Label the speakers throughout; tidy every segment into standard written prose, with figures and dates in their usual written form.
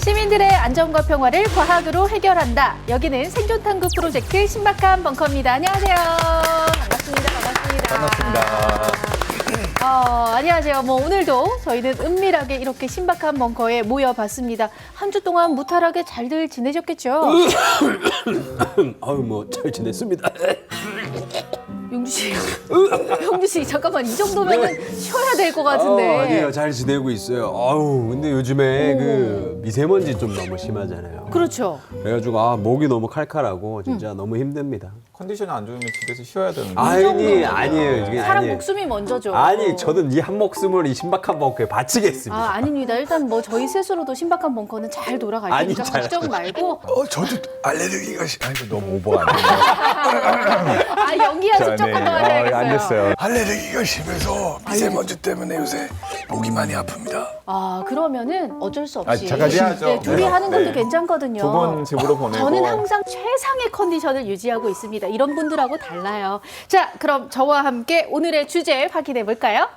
Speaker 1: 시민들의 안전과 평화를 과학으로 해결한다. 여기는 생존탐구 프로젝트 신박한 벙커입니다. 안녕하세요. 반갑습니다.
Speaker 2: 반갑습니다.
Speaker 1: 안녕하세요. 오늘도 저희는 은밀하게 이렇게 신박한 벙커에 모여봤습니다. 한 주 동안 무탈하게 잘들 지내셨겠죠?
Speaker 3: 잘 지냈습니다.
Speaker 1: 용주 씨, 잠깐만 이 정도면 쉬어야 될 것 같은데.
Speaker 3: 아니에요, 잘 지내고 있어요. 근데 요즘에 그 미세먼지 좀 너무 심하잖아요.
Speaker 1: 그렇죠.
Speaker 3: 그래가지고 목이 너무 칼칼하고 진짜 너무 힘듭니다.
Speaker 2: 컨디션이 안 좋으면 집에서 쉬어야 되는데.
Speaker 3: 아니에요. 이게
Speaker 1: 사람
Speaker 3: 아니에요.
Speaker 1: 목숨이 먼저죠.
Speaker 3: 아니, 저는 이 한 목숨을 이 신박한 벙커에 바치겠습니다.
Speaker 1: 아닙니다. 일단 저희 스스로도 신박한 벙커는 잘 돌아갈 테니까 걱정 말고.
Speaker 4: 저도 알레르기가 너무 오버가 안 돼요.
Speaker 1: 연기 연습 조금 더 하셔야겠어요.
Speaker 2: 안 됐어요.
Speaker 4: 알레르기가 심해서 미세먼지 때문에 요새 목이 많이 아픕니다.
Speaker 1: 그러면은 어쩔 수 없이
Speaker 2: 잠깐 해야죠.
Speaker 1: 네, 둘이 하는 것도
Speaker 2: 네.
Speaker 1: 괜찮거든요.
Speaker 2: 두 분 집으로 보내고.
Speaker 1: 저는 항상 최상의 컨디션을 유지하고 있습니다. 이런 분들하고 달라요. 자, 그럼 저와 함께 오늘의 주제 확인해 볼까요?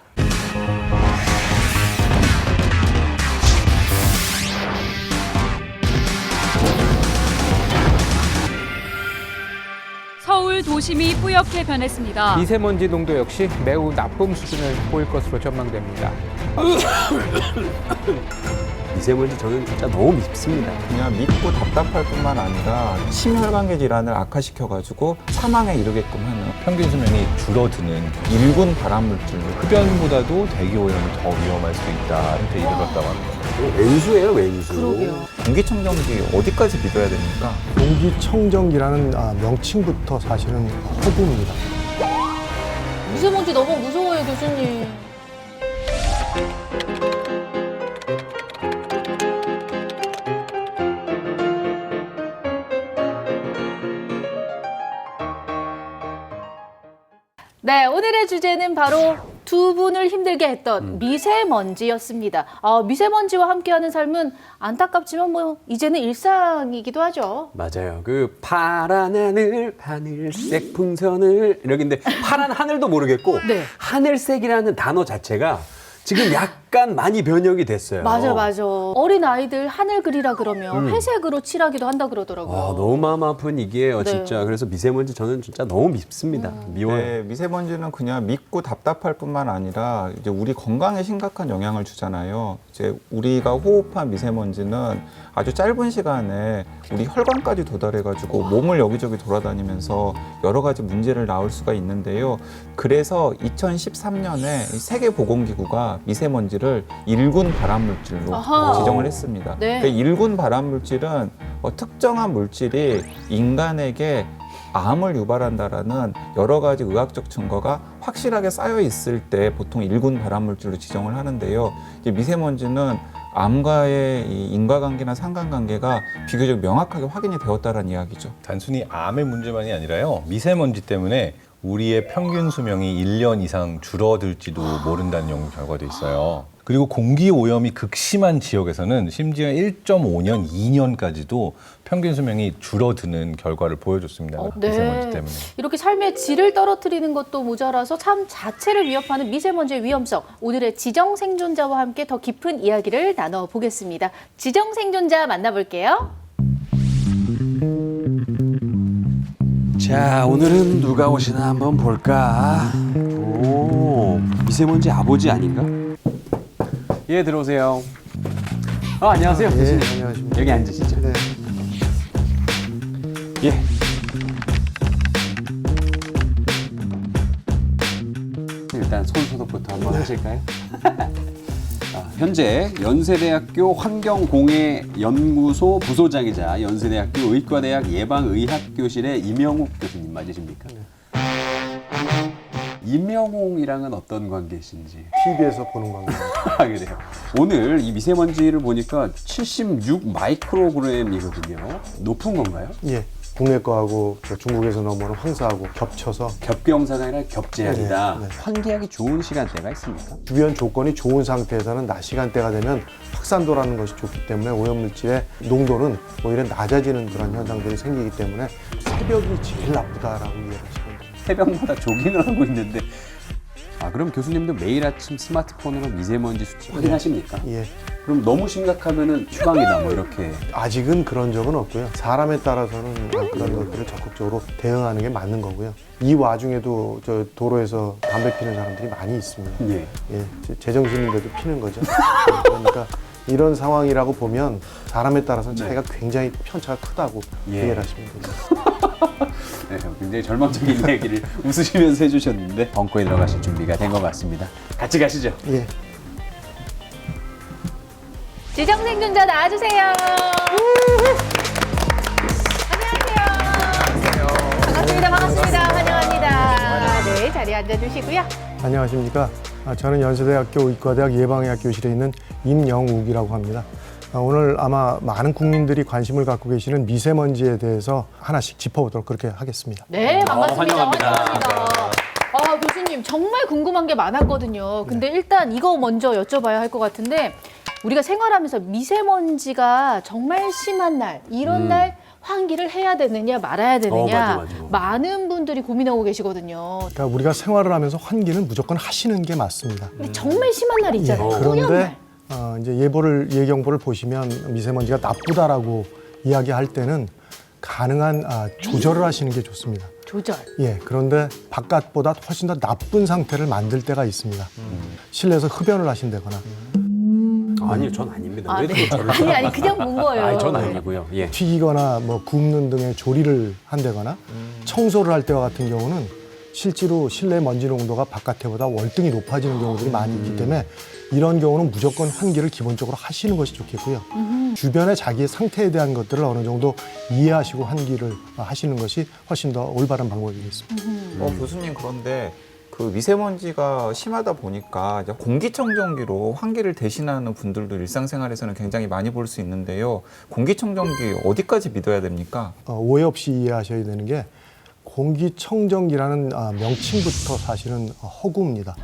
Speaker 5: 서울 도심이 뿌옇게 변했습니다.
Speaker 6: 미세먼지 농도 역시 매우 나쁨 수준을 보일 것으로 전망됩니다.
Speaker 3: 미세먼지 저는 진짜 너무 밉습니다.
Speaker 2: 그냥 밉고 답답할 뿐만 아니라 심혈관계 질환을 악화시켜가지고 사망에 이르게끔 하는
Speaker 7: 평균 수명이 줄어드는
Speaker 2: 일군 발암물질로
Speaker 7: 흡연보다도 대기오염이 더 위험할 수 있다 이렇게 이르렀다고 합니다.
Speaker 3: 왼수예요, 왼수.
Speaker 1: 그러게요.
Speaker 2: 공기청정기 어디까지 믿어야 됩니까?
Speaker 4: 공기청정기라는 명칭부터 사실은 허구입니다.
Speaker 1: 미세먼지 너무 무서워요, 교수님. 네, 오늘의 주제는 바로 두 분을 힘들게 했던 미세먼지였습니다. 미세먼지와 함께하는 삶은 안타깝지만 이제는 일상이기도 하죠.
Speaker 3: 맞아요. 그 파란 하늘, 하늘색 풍선을 이러긴데 파란 하늘도 모르겠고
Speaker 1: 네.
Speaker 3: 하늘색이라는 단어 자체가 지금 약간 많이 변형이 됐어요.
Speaker 1: 맞아. 어린 아이들 하늘 그리라 그러면 회색으로 칠하기도 한다 그러더라고요.
Speaker 3: 너무 마음 아픈 이게요,
Speaker 1: 네.
Speaker 3: 진짜. 그래서 미세먼지 저는 진짜 너무 밉습니다. 미워요.
Speaker 2: 네, 미세먼지는 그냥 밉고 답답할 뿐만 아니라 이제 우리 건강에 심각한 영향을 주잖아요. 이제 우리가 호흡한 미세먼지는 아주 짧은 시간에 우리 혈관까지 도달해가지고 몸을 여기저기 돌아다니면서 여러 가지 문제를 낳을 수가 있는데요. 그래서 2013년에 세계보건기구가 미세먼지를 1군 발암물질로
Speaker 1: 아하.
Speaker 2: 지정을 했습니다.
Speaker 1: 네.
Speaker 2: 그 1군 발암물질은 특정한 물질이 인간에게 암을 유발한다라는 여러 가지 의학적 증거가 확실하게 쌓여 있을 때 보통 1군 발암물질로 지정을 하는데요. 이제 미세먼지는 암과의 이 인과관계나 상관관계가 비교적 명확하게 확인이 되었다는 이야기죠.
Speaker 7: 단순히 암의 문제만이 아니라요. 미세먼지 때문에 우리의 평균 수명이 1년 이상 줄어들지도 모른다는 연구 결과도 있어요. 그리고 공기 오염이 극심한 지역에서는 심지어 1.5년, 2년까지도 평균 수명이 줄어드는 결과를 보여줬습니다. 미세먼지 때문에.
Speaker 1: 이렇게 삶의 질을 떨어뜨리는 것도 모자라서 삶 자체를 위협하는 미세먼지의 위험성. 오늘의 지정 생존자와 함께 더 깊은 이야기를 나눠보겠습니다. 지정 생존자 만나볼게요.
Speaker 3: 자, 오늘은 누가 오시나 한번 볼까? 미세먼지 아버지 아닌가? 예, 들어오세요. 안녕하세요. 교수님.
Speaker 4: 안녕하십니까.
Speaker 3: 여기 앉으시죠.
Speaker 4: 네.
Speaker 3: 예. 일단 손 소독부터 한번 하실까요? 현재 연세대학교 환경공해연구소 부소장이자 연세대학교 의과대학 예방의학교실의 임영욱 교수님 맞으십니까? 네. 임영웅이랑은 어떤 관계신지?
Speaker 4: TV에서 보는 겁니다.
Speaker 3: 그래요. 오늘 이 미세먼지를 보니까 76 마이크로그램이거든요. 높은 건가요?
Speaker 4: 예.
Speaker 8: 국내 거하고 저 중국에서 넘어오는 황사하고 겹쳐서
Speaker 3: 겹경사가 아니라 겹재앙이다.
Speaker 8: 네, 네.
Speaker 3: 환기하기 좋은 시간대가 있습니까?
Speaker 8: 주변 조건이 좋은 상태에서는 낮 시간대가 되면 확산도라는 것이 좋기 때문에 오염물질의 농도는 오히려 낮아지는 그런 현상들이 생기기 때문에 새벽이 제일 나쁘다라고 이해하시면 됩니다.
Speaker 3: 새벽마다 조깅을 하고 있는데 그럼 교수님도 매일 아침 스마트폰으로 미세먼지 수치 확인하십니까?
Speaker 8: 예.
Speaker 3: 그럼 너무 심각하면은 휴방이다 뭐 이렇게.
Speaker 8: 아직은 그런 적은 없고요. 사람에 따라서는 그런 것들을 적극적으로 대응하는 게 맞는 거고요. 이 와중에도 저 도로에서 담배 피는 사람들이 많이 있습니다.
Speaker 3: 예.
Speaker 8: 예, 제정신인데도 피는 거죠. 그러니까 이런 상황이라고 보면 사람에 따라서는 차이가 굉장히 편차가 크다고 이해를 하시면 됩니다.
Speaker 3: 네, 굉장히 절망적인 얘기를 웃으시면서 해주셨는데 벙커에 들어가실 준비가 된 것 같습니다. 같이 가시죠.
Speaker 8: 예.
Speaker 1: 지정 생존자 나와주세요. 안녕하세요. 반갑습니다. 반갑습니다. 환영합니다. 네, 자리에 앉아주시고요.
Speaker 8: 안녕하십니까. 저는 연세대학교 의과대학 예방의학교실에 있는 임영욱이라고 합니다. 오늘 아마 많은 국민들이 관심을 갖고 계시는 미세먼지에 대해서 하나씩 짚어보도록 그렇게 하겠습니다.
Speaker 1: 네, 반갑습니다.
Speaker 3: 환영합니다.
Speaker 1: 교수님, 정말 궁금한 게 많았거든요. 근데 일단 이거 먼저 여쭤봐야 할 것 같은데 우리가 생활하면서 미세먼지가 정말 심한 날, 이런 날 환기를 해야 되느냐 말아야 되느냐
Speaker 3: 맞아.
Speaker 1: 많은 분들이 고민하고 계시거든요.
Speaker 8: 그러니까 우리가 생활을 하면서 환기는 무조건 하시는 게 맞습니다.
Speaker 1: 근데 정말 심한 날 있잖아요. 뿌연
Speaker 8: 그런데
Speaker 1: 날.
Speaker 8: 이제 예경보를 보시면 미세먼지가 나쁘다라고 이야기할 때는 가능한 조절을 하시는 게 좋습니다.
Speaker 1: 조절.
Speaker 8: 예, 그런데 바깥보다 훨씬 더 나쁜 상태를 만들 때가 있습니다. 실내에서 흡연을 하신다거나
Speaker 3: 아니요, 전 아닙니다. 왜
Speaker 1: 네.
Speaker 3: 저를
Speaker 1: 아니 그냥 본 거예요.
Speaker 3: 아니, 전 아니고요. 예.
Speaker 8: 튀기거나 뭐 굽는 등의 조리를 한다거나 청소를 할 때와 같은 경우는 실제로 실내 먼지 농도가 바깥에보다 월등히 높아지는 경우들이 많이 있기 때문에 이런 경우는 무조건 환기를 기본적으로 하시는 것이 좋겠고요. 주변의 자기의 상태에 대한 것들을 어느 정도 이해하시고 환기를 하시는 것이 훨씬 더 올바른 방법이겠습니다.
Speaker 2: 교수님 그런데 그 미세먼지가 심하다 보니까 이제 공기청정기로 환기를 대신하는 분들도 일상생활에서는 굉장히 많이 볼 수 있는데요. 공기청정기 어디까지 믿어야 됩니까?
Speaker 8: 오해 없이 이해하셔야 되는 게 공기청정기라는 명칭부터 사실은 허구입니다.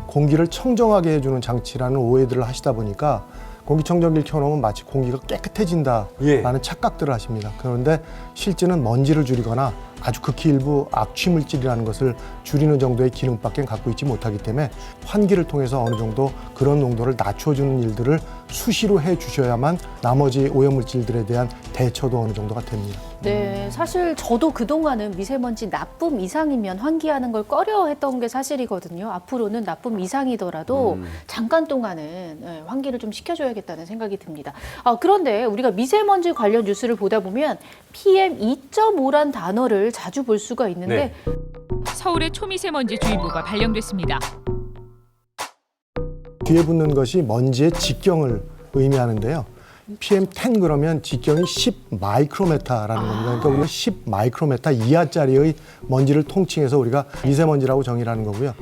Speaker 8: 공기를 청정하게 해주는 장치라는 오해들을 하시다 보니까 공기청정기를 켜놓으면 마치 공기가 깨끗해진다라는 착각들을 하십니다. 그런데 실제는 먼지를 줄이거나 아주 극히 일부 악취물질이라는 것을 줄이는 정도의 기능밖에 갖고 있지 못하기 때문에 환기를 통해서 어느 정도 그런 농도를 낮춰주는 일들을 수시로 해주셔야만 나머지 오염물질들에 대한 대처도 어느 정도가 됩니다.
Speaker 1: 네, 사실 저도 그동안은 미세먼지 나쁨 이상이면 환기하는 걸 꺼려했던 게 사실이거든요. 앞으로는 나쁨 이상이더라도 잠깐 동안은 환기를 좀 시켜줘야겠다는 생각이 듭니다. 그런데 우리가 미세먼지 관련 뉴스를 보다 보면 PM2.5란 단어를 자주 볼 수가 있는데
Speaker 5: 서울의 초미세먼지 주의보가 발령됐습니다.
Speaker 8: 뒤에 붙는 것이 먼지의 직경을 의미하는데요. PM10 그러면 직경이 10 마이크로메타라는 겁니다. 그러니까 우리가 10 마이크로메타 이하짜리의 먼지를 통칭해서 우리가 미세먼지라고 정의하는 거고요.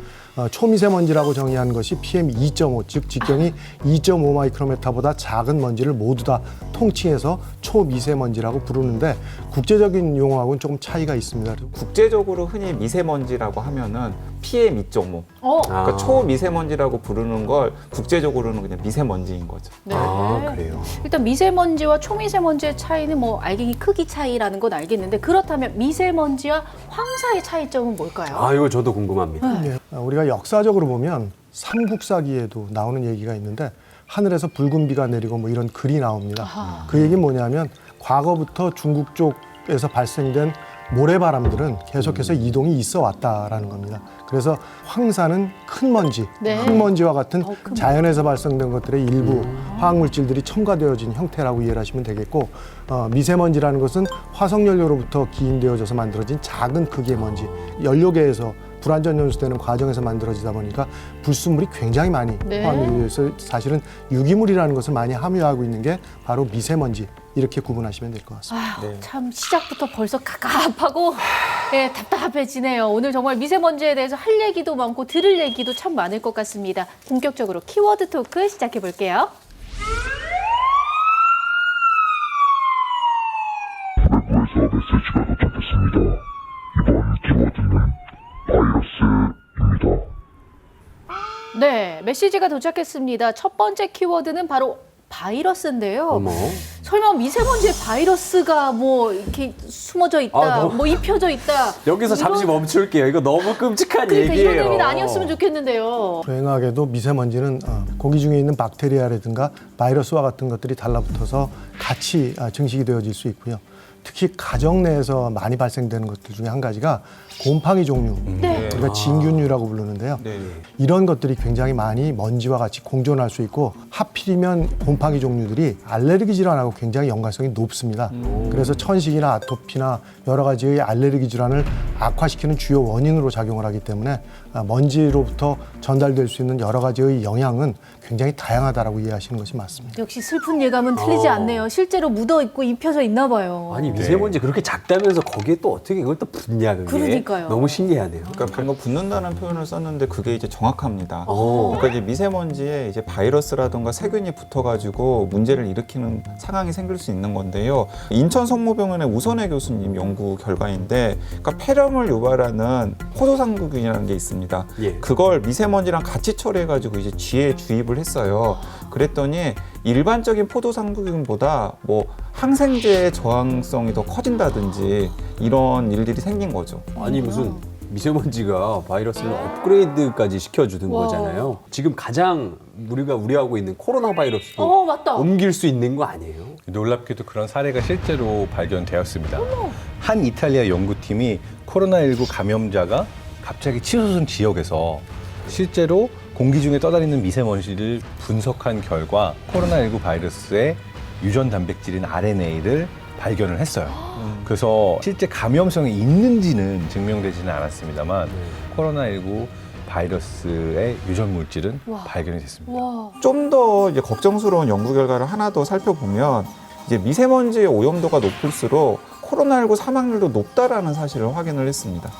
Speaker 8: 초미세먼지라고 정의하는 것이 PM2.5, 즉 직경이 2.5 마이크로메타보다 작은 먼지를 모두 다 통칭해서 초미세먼지라고 부르는데 국제적인 용어하고는 조금 차이가 있습니다.
Speaker 2: 국제적으로 흔히 미세먼지라고 하면은 PM2.5. 그러니까 초미세먼지라고 부르는 걸 국제적으로는 그냥 미세먼지인 거죠.
Speaker 1: 네.
Speaker 3: 그래요.
Speaker 1: 일단 미세먼지와 초미세먼지의 차이는 뭐 알갱이 크기 차이라는 건 알겠는데 그렇다면 미세먼지와 황사의 차이점은 뭘까요?
Speaker 3: 이거 저도 궁금합니다.
Speaker 8: 예, 우리가 역사적으로 보면 삼국사기에도 나오는 얘기가 있는데 하늘에서 붉은 비가 내리고 뭐 이런 글이 나옵니다. 그 얘기는 뭐냐면 과거부터 중국 쪽에서 발생된 모래바람들은 계속해서 이동이 있어 왔다라는 겁니다. 그래서 황사는 큰 먼지,
Speaker 1: 네.
Speaker 8: 흙먼지와 같은
Speaker 1: 큰
Speaker 8: 자연에서 발생된 것들의 일부 화학물질들이 첨가되어진 형태라고 이해를 하시면 되겠고 미세먼지라는 것은 화석연료로부터 기인되어져서 만들어진 작은 크기의 먼지, 연료계에서 불완전 연소되는 과정에서 만들어지다 보니까 불순물이 굉장히 많이 포함이 되어서 사실은 유기물이라는 것을 많이 함유하고 있는 게 바로 미세먼지 이렇게 구분하시면 될 것 같습니다.
Speaker 1: 참 시작부터 벌써 갑갑하고 답답해지네요. 오늘 정말 미세먼지에 대해서 할 얘기도 많고 들을 얘기도 참 많을 것 같습니다. 본격적으로 키워드 토크 시작해 볼게요.
Speaker 9: 메시지가
Speaker 1: 메시지가 도착했습니다. 첫 번째 키워드는 바로 바이러스인데요.
Speaker 3: 어머.
Speaker 1: 설마 미세먼지에 바이러스가 뭐 이렇게 숨어져 있다,
Speaker 3: 아, 너무-
Speaker 1: 뭐 입혀져 있다.
Speaker 3: 여기서 잠시 멈출게요. 이거 너무 끔찍한
Speaker 1: 그러니까
Speaker 3: 얘기예요.
Speaker 1: 이런 의미는 아니었으면 좋겠는데요.
Speaker 8: 불행하게도 미세먼지는 공기 중에 있는 박테리아라든가 바이러스와 같은 것들이 달라붙어서 같이 증식이 되어질 수 있고요. 특히 가정 내에서 많이 발생되는 것들 중에 한 가지가 곰팡이 종류,
Speaker 1: 네.
Speaker 8: 우리가 진균류라고 부르는데요.
Speaker 2: 네.
Speaker 8: 이런 것들이 굉장히 많이 먼지와 같이 공존할 수 있고 하필이면 곰팡이 종류들이 알레르기 질환하고 굉장히 연관성이 높습니다. 그래서 천식이나 아토피나 여러 가지의 알레르기 질환을 악화시키는 주요 원인으로 작용을 하기 때문에 먼지로부터 전달될 수 있는 여러 가지의 영향은 굉장히 다양하다라고 이해하시는 것이 맞습니다.
Speaker 1: 역시 슬픈 예감은 틀리지 않네요. 실제로 묻어 있고 입혀져 있나 봐요.
Speaker 3: 아니 미세먼지 그렇게 작다면서 거기에 또 어떻게 이걸 또 붙냐 그게.
Speaker 1: 그러니까요.
Speaker 3: 너무 신기하네요.
Speaker 2: 그러니까 방금 붙는다는 표현을 썼는데 그게 이제 정확합니다.
Speaker 3: 오.
Speaker 2: 그러니까 이제 미세먼지에 이제 바이러스라든가 세균이 붙어가지고 문제를 일으키는 상황이 생길 수 있는 건데요. 인천 성모병원의 우선혜 교수님 연구 결과인데, 그러니까 폐렴을 유발하는 포도상구균이라는 게 있습니다.
Speaker 3: 예.
Speaker 2: 그걸 미세먼지랑 같이 처리해가지고 이제 쥐에 주입을 했어요. 그랬더니 일반적인 포도상구균보다 뭐 항생제의 저항성이 더 커진다든지 이런 일들이 생긴 거죠.
Speaker 3: 아니 무슨 미세먼지가 바이러스를 업그레이드까지 시켜주는
Speaker 1: 와.
Speaker 3: 거잖아요. 지금 가장 우리가 우려하고 있는 코로나 바이러스도
Speaker 1: 맞다.
Speaker 3: 옮길 수 있는 거 아니에요?
Speaker 7: 놀랍게도 그런 사례가 실제로 발견되었습니다. 한 이탈리아 연구팀이 코로나19 감염자가 갑자기 치솟은 지역에서 실제로 공기 중에 떠다니는 미세먼지를 분석한 결과 코로나19 바이러스의 유전 단백질인 RNA를 발견을 했어요. 그래서 실제 감염성이 있는지는 증명되지는 않았습니다만 코로나19 바이러스의 유전 물질은
Speaker 1: 와.
Speaker 7: 발견이 됐습니다.
Speaker 1: 와.
Speaker 2: 좀 더 이제 걱정스러운 연구 결과를 하나 더 살펴보면 이제 미세먼지의 오염도가 높을수록 코로나19 사망률도 높다라는 사실을 확인을 했습니다.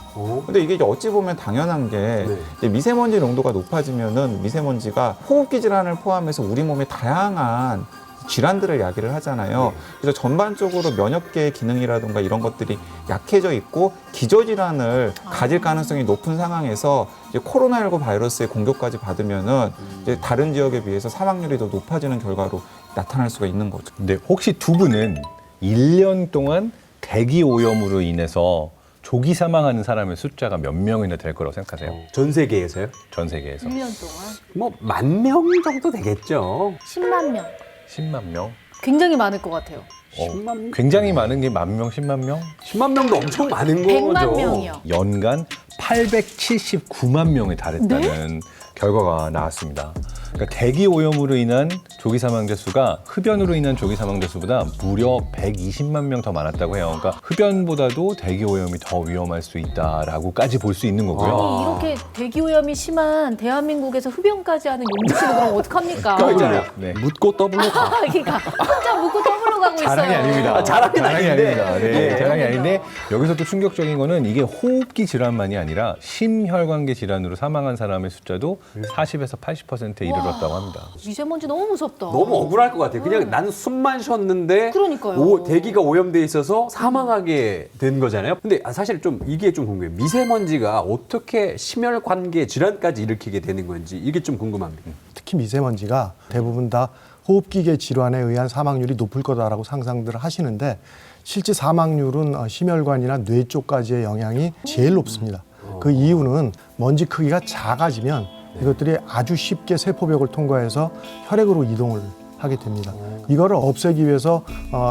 Speaker 2: 근데 이게 이제 어찌 보면 당연한 게
Speaker 3: 네.
Speaker 2: 이제 미세먼지 농도가 높아지면은 미세먼지가 호흡기 질환을 포함해서 우리 몸에 다양한 질환들을 야기를 하잖아요. 그래서 전반적으로 면역계의 기능이라든가 이런 것들이 약해져 있고 기저질환을 가질 가능성이 높은 상황에서 이제 코로나19 바이러스의 공격까지 받으면은 이제 다른 지역에 비해서 사망률이 더 높아지는 결과로 나타날 수가 있는 거죠.
Speaker 7: 근데 혹시 두 분은 1년 동안 대기 오염으로 인해서 조기 사망하는 사람의 숫자가 몇 명이나 될 거라고 생각하세요?
Speaker 3: 전 세계에서요?
Speaker 7: 전 세계에서
Speaker 1: 1년 동안
Speaker 3: 뭐 10,000명 정도 되겠죠.
Speaker 1: 10만 명.
Speaker 7: 10만 명?
Speaker 1: 굉장히 많을 것 같아요.
Speaker 3: 10만 명?
Speaker 7: 굉장히 많은 게 10,000명, 10만 명?
Speaker 3: 10만 명도 엄청 많은 거죠.
Speaker 1: 100만 명이요.
Speaker 7: 연간 879만 명에 달했다는 결과가 나왔습니다. 그러니까 대기 오염으로 인한 조기 사망자 수가 흡연으로 인한 조기 사망자 수보다 무려 120만 명 더 많았다고 해요. 그러니까 흡연보다도 대기 오염이 더 위험할 수 있다라고까지 볼 수 있는 거고요.
Speaker 1: 아니, 이렇게 대기오염이 심한 대한민국에서 흡연까지 하는 용주 씨는 그럼 어떡합니까?
Speaker 3: 그러니까요.
Speaker 7: 네.
Speaker 3: 묻고 떠블로 가.
Speaker 1: 그러니까 혼자 묻고 떠물러 가고 있어요.
Speaker 7: 자랑이 아닙니다.
Speaker 3: 아, 자랑이 아닌데.
Speaker 7: 아닙니다. 네, 자랑이 아닌데 여기서 또 충격적인 거는 이게 호흡기 질환만이 아니라 심혈관계 질환으로 사망한 사람의 숫자도 40에서 80%에 이르렀다고 합니다.
Speaker 1: 미세먼지 너무 무섭다.
Speaker 3: 너무 억울할 것 같아요. 그냥 나는 숨만 쉬었는데
Speaker 1: 그러니까요.
Speaker 3: 대기가 오염돼 있어서 사망하게 된 거잖아요. 근데 사실 좀 이게 좀 궁금해요. 미세먼지가 어떻게 심혈관계 질환까지 일으키게 되는 건지 이게 좀 궁금합니다.
Speaker 8: 특히 미세먼지가 대부분 다 호흡기계 질환에 의한 사망률이 높을 거다라고 상상들을 하시는데 실제 사망률은 심혈관이나 뇌 쪽까지의 영향이 제일 높습니다. 그 이유는 먼지 크기가 작아지면 이것들이 아주 쉽게 세포벽을 통과해서 혈액으로 이동을 하게 됩니다. 이거를 없애기 위해서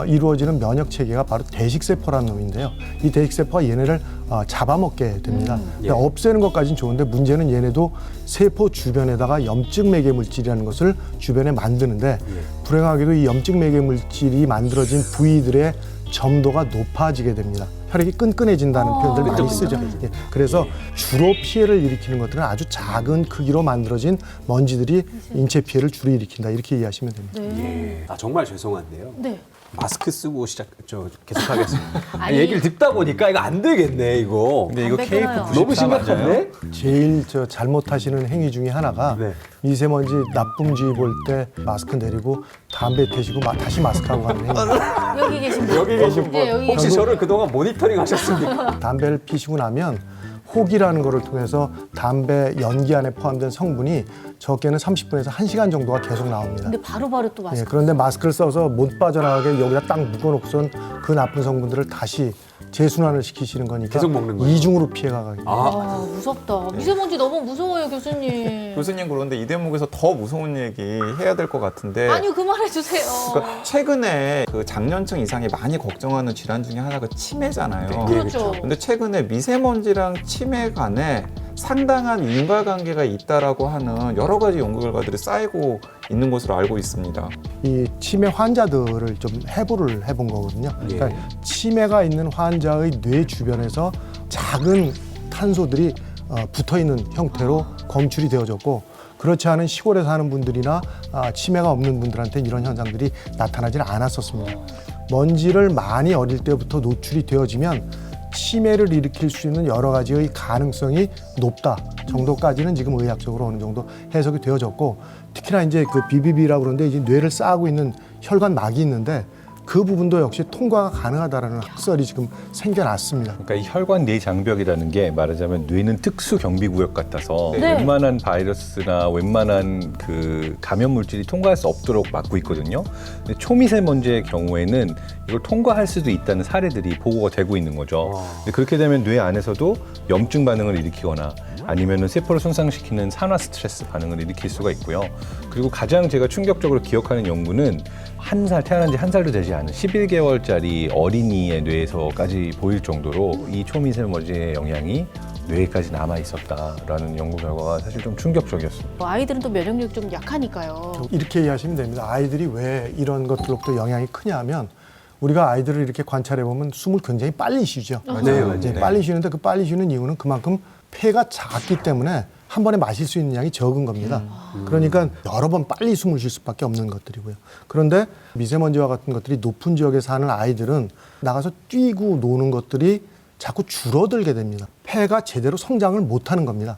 Speaker 8: 이루어지는 면역 체계가 바로 대식세포라는 놈인데요. 이 대식세포가 얘네를 잡아먹게 됩니다.
Speaker 3: 예.
Speaker 8: 없애는 것까지는 좋은데 문제는 얘네도 세포 주변에다가 염증 매개 물질이라는 것을 주변에 만드는데 불행하게도 이 염증 매개 물질이 만들어진 부위들의 점도가 높아지게 됩니다. 혈액이 끈끈해진다는 표현들 많이 쓰죠. 예. 그래서 주로 피해를 일으키는 것들은 아주 작은 크기로 만들어진 먼지들이 인체 피해를 주로 일으킨다. 이렇게 이해하시면 됩니다.
Speaker 1: 네.
Speaker 3: 아 정말 죄송한데요.
Speaker 1: 네.
Speaker 3: 마스크 쓰고 계속하겠습니다.
Speaker 1: 아니.
Speaker 3: 얘기를 듣다 보니까 이거 안 되겠네 이거.
Speaker 7: 근데 이거
Speaker 1: 담배
Speaker 7: KF
Speaker 1: 끊어요.
Speaker 7: 94
Speaker 3: 너무 심각한데?
Speaker 8: 제일 잘못하시는 행위 중에 하나가
Speaker 3: 네.
Speaker 8: 미세먼지 나쁨주의 볼 때 마스크 내리고 담배 태시고 다시 마스크하고 가는 행위입니다.
Speaker 1: 여기 계신 분.
Speaker 3: 여기 계신 분
Speaker 1: 네, 여기
Speaker 3: 혹시
Speaker 8: 계신
Speaker 3: 저를 그동안 모니터링 하셨습니까?
Speaker 8: 담배를 피시고 나면 혹이라는 것을 통해서 담배 연기 안에 포함된 성분이 적게는 30분에서 1시간 정도가 계속 나옵니다.
Speaker 1: 근데 바로바로 또
Speaker 8: 예,
Speaker 1: 마스크.
Speaker 8: 그런데 마스크를 써서 못 빠져나가게 여기다 딱 묶어놓고선 그 나쁜 성분들을 다시 재순환을 시키시는 거니까
Speaker 3: 계속 먹는 거예요?
Speaker 8: 이중으로 피해가게.
Speaker 1: 아, 무섭다. 미세먼지 너무 무서워요, 교수님.
Speaker 2: 교수님 그런데 이 대목에서 더 무서운 얘기 해야 될 것 같은데.
Speaker 1: 아니요, 그만해주세요.
Speaker 2: 그러니까 최근에 그 장년층 이상이 많이 걱정하는 질환 중에 하나가 치매잖아요.
Speaker 1: 그렇죠.
Speaker 2: 근데 최근에 미세먼지랑 치매 간에 상당한 인과관계가 있다라고 하는 여러 가지 연구 결과들이 쌓이고 있는 것으로 알고 있습니다.
Speaker 8: 이 치매 환자들을 좀 해부를 해본 거거든요. 그러니까 치매가 있는 환자의 뇌 주변에서 작은 탄소들이 붙어 있는 형태로 검출이 되어졌고, 그렇지 않은 시골에 사는 분들이나 치매가 없는 분들한테는 이런 현상들이 나타나지는 않았었습니다. 먼지를 많이 어릴 때부터 노출이 되어지면 치매를 일으킬 수 있는 여러 가지의 가능성이 높다 정도까지는 지금 의학적으로 어느 정도 해석이 되어졌고, 특히나 이제 그 BBB라고 그러는데 이제 뇌를 싸고 있는 혈관막이 있는데 그 부분도 역시 통과가 가능하다라는 학설이 지금 생겨났습니다.
Speaker 7: 그러니까 이 혈관 내 장벽이라는 게 말하자면 뇌는 특수 경비 구역 같아서
Speaker 1: 네.
Speaker 7: 웬만한 바이러스나 웬만한 그 감염 물질이 통과할 수 없도록 막고 있거든요. 근데 초미세먼지의 경우에는 이걸 통과할 수도 있다는 사례들이 보고가 되고 있는 거죠. 근데 그렇게 되면 뇌 안에서도 염증 반응을 일으키거나 아니면은 세포를 손상시키는 산화 스트레스 반응을 일으킬 수가 있고요. 그리고 가장 제가 충격적으로 기억하는 연구는 태어난 지 한 살도 되지 않은 11개월짜리 어린이의 뇌에서까지 보일 정도로 이 초미세먼지의 영향이 뇌에까지 남아 있었다라는 연구 결과가 사실 좀 충격적이었습니다.
Speaker 1: 아이들은 또 면역력이 좀 약하니까요.
Speaker 8: 이렇게 이해하시면 됩니다. 아이들이 왜 이런 것들로부터 영향이 크냐 하면, 우리가 아이들을 이렇게 관찰해 보면 숨을 굉장히 빨리 쉬죠.
Speaker 3: 맞아요.
Speaker 8: 이제 빨리 쉬는데 그 빨리 쉬는 이유는 그만큼 폐가 작기 때문에 한 번에 마실 수 있는 양이 적은 겁니다. 그러니까 여러 번 빨리 숨을 쉴 수밖에 없는 것들이고요. 그런데 미세먼지와 같은 것들이 높은 지역에 사는 아이들은 나가서 뛰고 노는 것들이 자꾸 줄어들게 됩니다. 폐가 제대로 성장을 못하는 겁니다.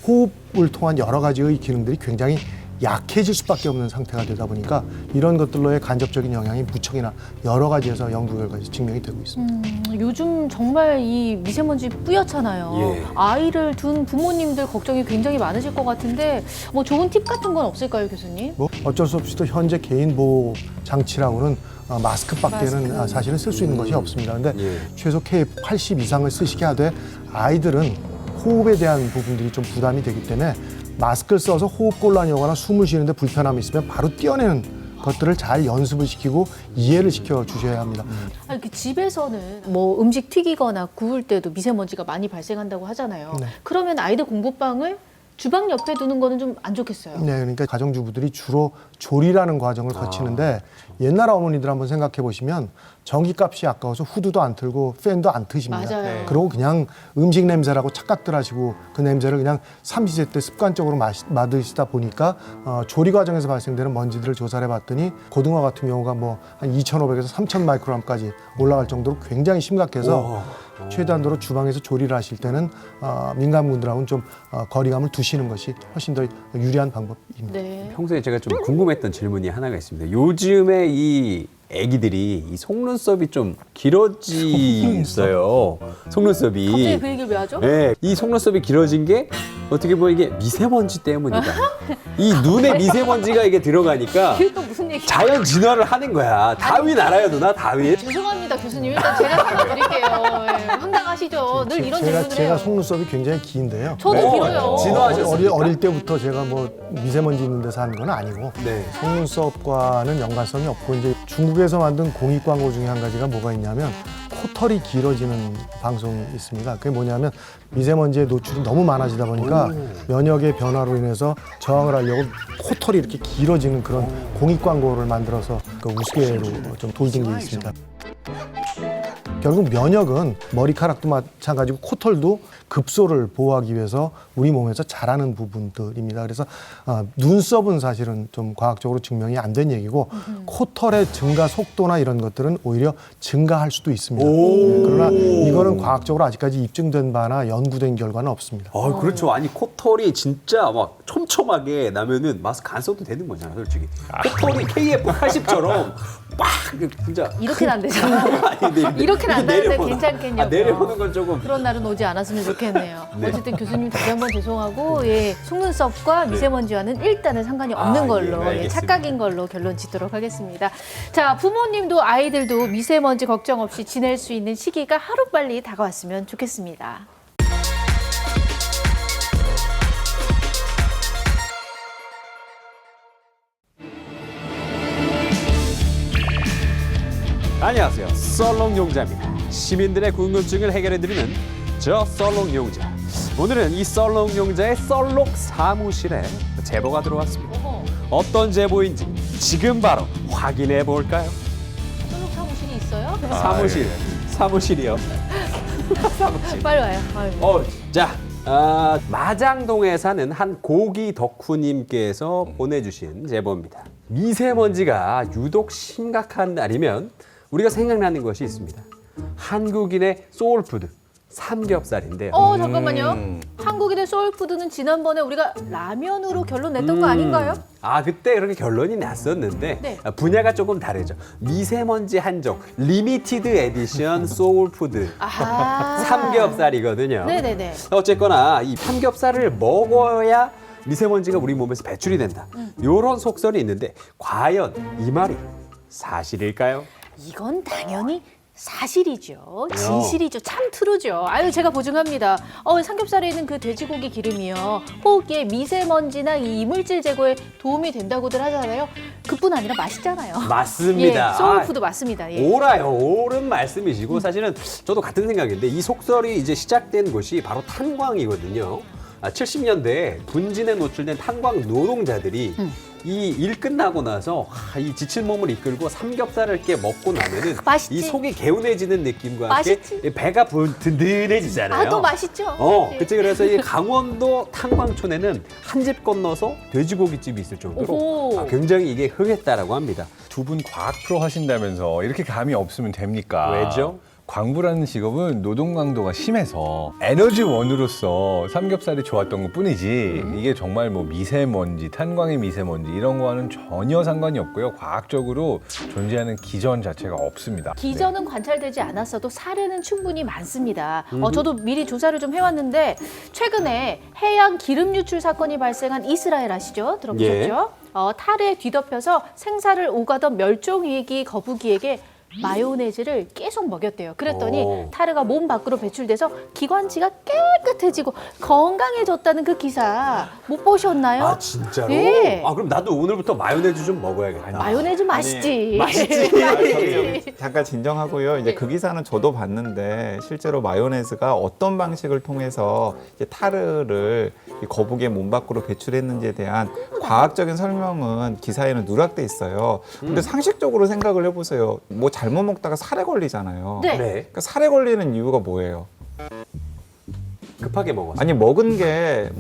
Speaker 8: 호흡을 통한 여러 가지의 기능들이 굉장히 약해질 수밖에 없는 상태가 되다 보니까 이런 것들로의 간접적인 영향이 무척이나 여러 가지에서 연구 결과에서 증명이 되고 있습니다.
Speaker 1: 요즘 정말 이 미세먼지 뿌옇잖아요.
Speaker 3: 예.
Speaker 1: 아이를 둔 부모님들 걱정이 굉장히 많으실 것 같은데 뭐 좋은 팁 같은 건 없을까요, 교수님?
Speaker 8: 뭐 어쩔 수 없이 또 현재 개인 보호 장치라고는 마스크밖에는
Speaker 1: 마스크.
Speaker 8: 사실은 쓸 수 있는 것이 없습니다. 근데
Speaker 3: 예.
Speaker 8: 최소 KF80 이상을 쓰시게 하되, 아이들은 호흡에 대한 부분들이 좀 부담이 되기 때문에 마스크를 써서 호흡곤란이 오거나 숨을 쉬는데 불편함이 있으면 바로 떼어내는 것들을 잘 연습을 시키고 이해를 시켜 주셔야 합니다.
Speaker 1: 아니, 그 집에서는 뭐 음식 튀기거나 구울 때도 미세먼지가 많이 발생한다고 하잖아요.
Speaker 8: 네.
Speaker 1: 그러면 아이들 공부방을 주방 옆에 두는 거는 좀 안 좋겠어요.
Speaker 8: 네, 그러니까 가정주부들이 주로 조리라는 과정을 거치는데, 옛날 어머니들 한번 생각해 보시면 전기값이 아까워서 후드도 안 틀고 팬도 안 트십니다.
Speaker 1: 맞아요.
Speaker 2: 네.
Speaker 8: 그리고 그냥 음식 냄새라고 착각들 하시고 그 냄새를 그냥 삼시세때 습관적으로 맡으시다 보니까 조리 과정에서 발생되는 먼지들을 조사를 해봤더니 고등어 같은 경우가 뭐 한 2,500에서 3,000 마이크로그램까지 올라갈 정도로 굉장히 심각해서 최대한도로 주방에서 조리를 하실 때는 민간분들하고는 좀 거리감을 두시는 것이 훨씬 더 유리한 방법입니다.
Speaker 1: 네.
Speaker 3: 평소에 제가 좀 궁금했던 질문이 하나가 있습니다. 요즘에 이 애기들이 이 속눈썹이 좀 길어졌어요. 속눈썹이.
Speaker 1: 갑자기 그 얘기를 왜 하죠?
Speaker 3: 네, 이 속눈썹이 길어진 게 어떻게 보면 이게 미세먼지 때문이다. 이 눈에 미세먼지가 이게 들어가니까
Speaker 1: 그게 또 무슨 얘기예요?
Speaker 3: 자연 진화를 하는 거야. 다윈 알아요, 누나? 다윈?
Speaker 1: 죄송합니다, 교수님. 일단 제가 설명드릴게요. 예, 황당하시죠? 늘 이런 질문을
Speaker 8: 제가
Speaker 1: 해요.
Speaker 8: 속눈썹이 굉장히 긴데요.
Speaker 1: 저도 길어요.
Speaker 3: 진화하셨습니까?
Speaker 8: 어릴 때부터 제가 뭐 미세먼지 있는 데서 하는 건 아니고,
Speaker 3: 네.
Speaker 8: 속눈썹과는 연관성이 없고, 이제 중국에서 만든 공익 광고 중에 한 가지가 뭐가 있냐면 코털이 길어지는 방송이 있습니다. 그게 뭐냐면 미세먼지의 노출이 너무 많아지다 보니까 면역의 변화로 인해서 저항을 하려고 코털이 이렇게 길어지는 그런 공익 광고를 만들어서 그 우스개로 좀 돌린 게 있습니다. 결국 면역은 머리카락도 마찬가지고 코털도 급소를 보호하기 위해서 우리 몸에서 자라는 부분들입니다. 그래서 눈썹은 사실은 좀 과학적으로 증명이 안 된 얘기고, 코털의 증가 속도나 이런 것들은 오히려 증가할 수도 있습니다. 그러나 이거는 과학적으로 아직까지 입증된 바나 연구된 결과는 없습니다.
Speaker 3: 그렇죠. 아니, 코털이 진짜 막 촘촘하게 나면은 마스크 안 써도 되는 거잖아, 솔직히. 코털이 KF80처럼 막 진짜.
Speaker 1: 이렇게는 안 되잖아요.
Speaker 3: 아니, 근데
Speaker 1: 이렇게는 안
Speaker 3: 이게
Speaker 1: 되는데
Speaker 3: 내려보나.
Speaker 1: 괜찮겠냐고요.
Speaker 3: 내려보는 건 조금.
Speaker 1: 그런 날은 오지 않았으면 좋겠어요. 좋겠네요.
Speaker 3: 네.
Speaker 1: 어쨌든 교수님 다시 한번 죄송하고 예, 속눈썹과 미세먼지와는 일단은 상관이 없는
Speaker 3: 아,
Speaker 1: 걸로
Speaker 3: 예,
Speaker 1: 예,
Speaker 3: 알겠습니다.
Speaker 1: 착각인 걸로 결론 짓도록 하겠습니다. 자, 부모님도 아이들도 미세먼지 걱정 없이 지낼 수 있는 시기가 하루빨리 다가왔으면 좋겠습니다.
Speaker 3: 안녕하세요. 썰롱 용자입니다. 시민들의 궁금증을 해결해드리는 저 썰롱 용자. 오늘은 이 썰롱 용자의 썰록 사무실에 제보가 들어왔습니다. 어떤 제보인지 지금 바로 확인해 볼까요?
Speaker 1: 솔록 사무실이 있어요?
Speaker 3: 사무실이요.
Speaker 1: 빨리 와요. 아이고.
Speaker 3: 자, 마장동에 사는 한 고기 덕후님께서 보내주신 제보입니다. 미세먼지가 유독 심각한 날이면 우리가 생각나는 것이 있습니다. 한국인의 소울푸드, 삼겹살인데요.
Speaker 1: 잠깐만요. 한국인의 소울푸드는 지난번에 우리가 라면으로 결론 냈던 거 아닌가요?
Speaker 3: 그때 그렇게 결론이 났었는데
Speaker 1: 네.
Speaker 3: 분야가 조금 다르죠. 미세먼지 한정, 리미티드 에디션 소울푸드.
Speaker 1: 아하.
Speaker 3: 삼겹살이거든요.
Speaker 1: 네네네.
Speaker 3: 어쨌거나 이 삼겹살을 먹어야 미세먼지가 우리 몸에서 배출이 된다. 이런 속설이 있는데 과연 이 말이 사실일까요?
Speaker 1: 이건 당연히 사실이죠. 진실이죠. 참 트루죠. 아유, 제가 보증합니다. 삼겹살에 있는 그 돼지고기 기름이요. 호흡기에 미세먼지나 이 이물질 제거에 도움이 된다고들 하잖아요. 그뿐 아니라 맛있잖아요.
Speaker 3: 맞습니다.
Speaker 1: 예, 소울푸드 맞습니다. 예.
Speaker 3: 옳아요. 옳은 말씀이시고 사실은 저도 같은 생각인데 이 속설이 이제 시작된 곳이 바로 탄광이거든요. 70년대에 분진에 노출된 탄광 노동자들이 이 일 끝나고 나서 이 지친 몸을 이끌고 삼겹살을 이렇게 먹고 나면은
Speaker 1: 맛있지.
Speaker 3: 이 속이 개운해지는 느낌과 함께
Speaker 1: 맛있지.
Speaker 3: 배가 든든해지잖아요.
Speaker 1: 또 맛있죠. 예.
Speaker 3: 그치. 그래서 이 강원도 탄광촌에는 한 집 건너서 돼지고기집이 있을 정도로
Speaker 1: 오호.
Speaker 3: 굉장히 이게 흥했다라고 합니다.
Speaker 7: 두 분 과학 프로 하신다면서 이렇게 감이 없으면 됩니까?
Speaker 3: 왜죠?
Speaker 7: 광부라는 직업은 노동 강도가 심해서 에너지원으로서 삼겹살이 좋았던 것 뿐이지 이게 정말 뭐 미세먼지, 탄광의 미세먼지 이런 거와는 전혀 상관이 없고요. 과학적으로 존재하는 기전 자체가 없습니다.
Speaker 1: 기전은 관찰되지 않았어도 사례는 충분히 많습니다. 저도 미리 조사를 좀 해왔는데 최근에 해양 기름 유출 사건이 발생한 이스라엘 아시죠? 들어보셨죠? 탈에 뒤덮여서 생사를 오가던 멸종위기 거북이에게 마요네즈를 계속 먹였대요. 그랬더니
Speaker 3: 오.
Speaker 1: 타르가 몸 밖으로 배출돼서 기관지가 깨끗해지고 건강해졌다는 그 기사 못 보셨나요?
Speaker 3: 아 진짜로?
Speaker 1: 예.
Speaker 3: 그럼 나도 오늘부터 마요네즈 좀 먹어야겠다.
Speaker 1: 마요네즈 맛있지.
Speaker 3: 맛있지.
Speaker 2: 잠깐 진정하고요. 이제 그 기사는 저도 봤는데 실제로 마요네즈가 어떤 방식을 통해서 이제 타르를 이 거북이의 몸 밖으로 배출했는지에 대한 과학적인 설명은 기사에는 누락돼 있어요. 근데 상식적으로 생각을 해보세요. 뭐 잘못 먹다가 살에 걸리잖아요.
Speaker 1: 네.
Speaker 2: 그러니까 살에 걸리는 이유가 뭐예요?
Speaker 3: 급하게 먹었어.
Speaker 2: 아니 먹은 게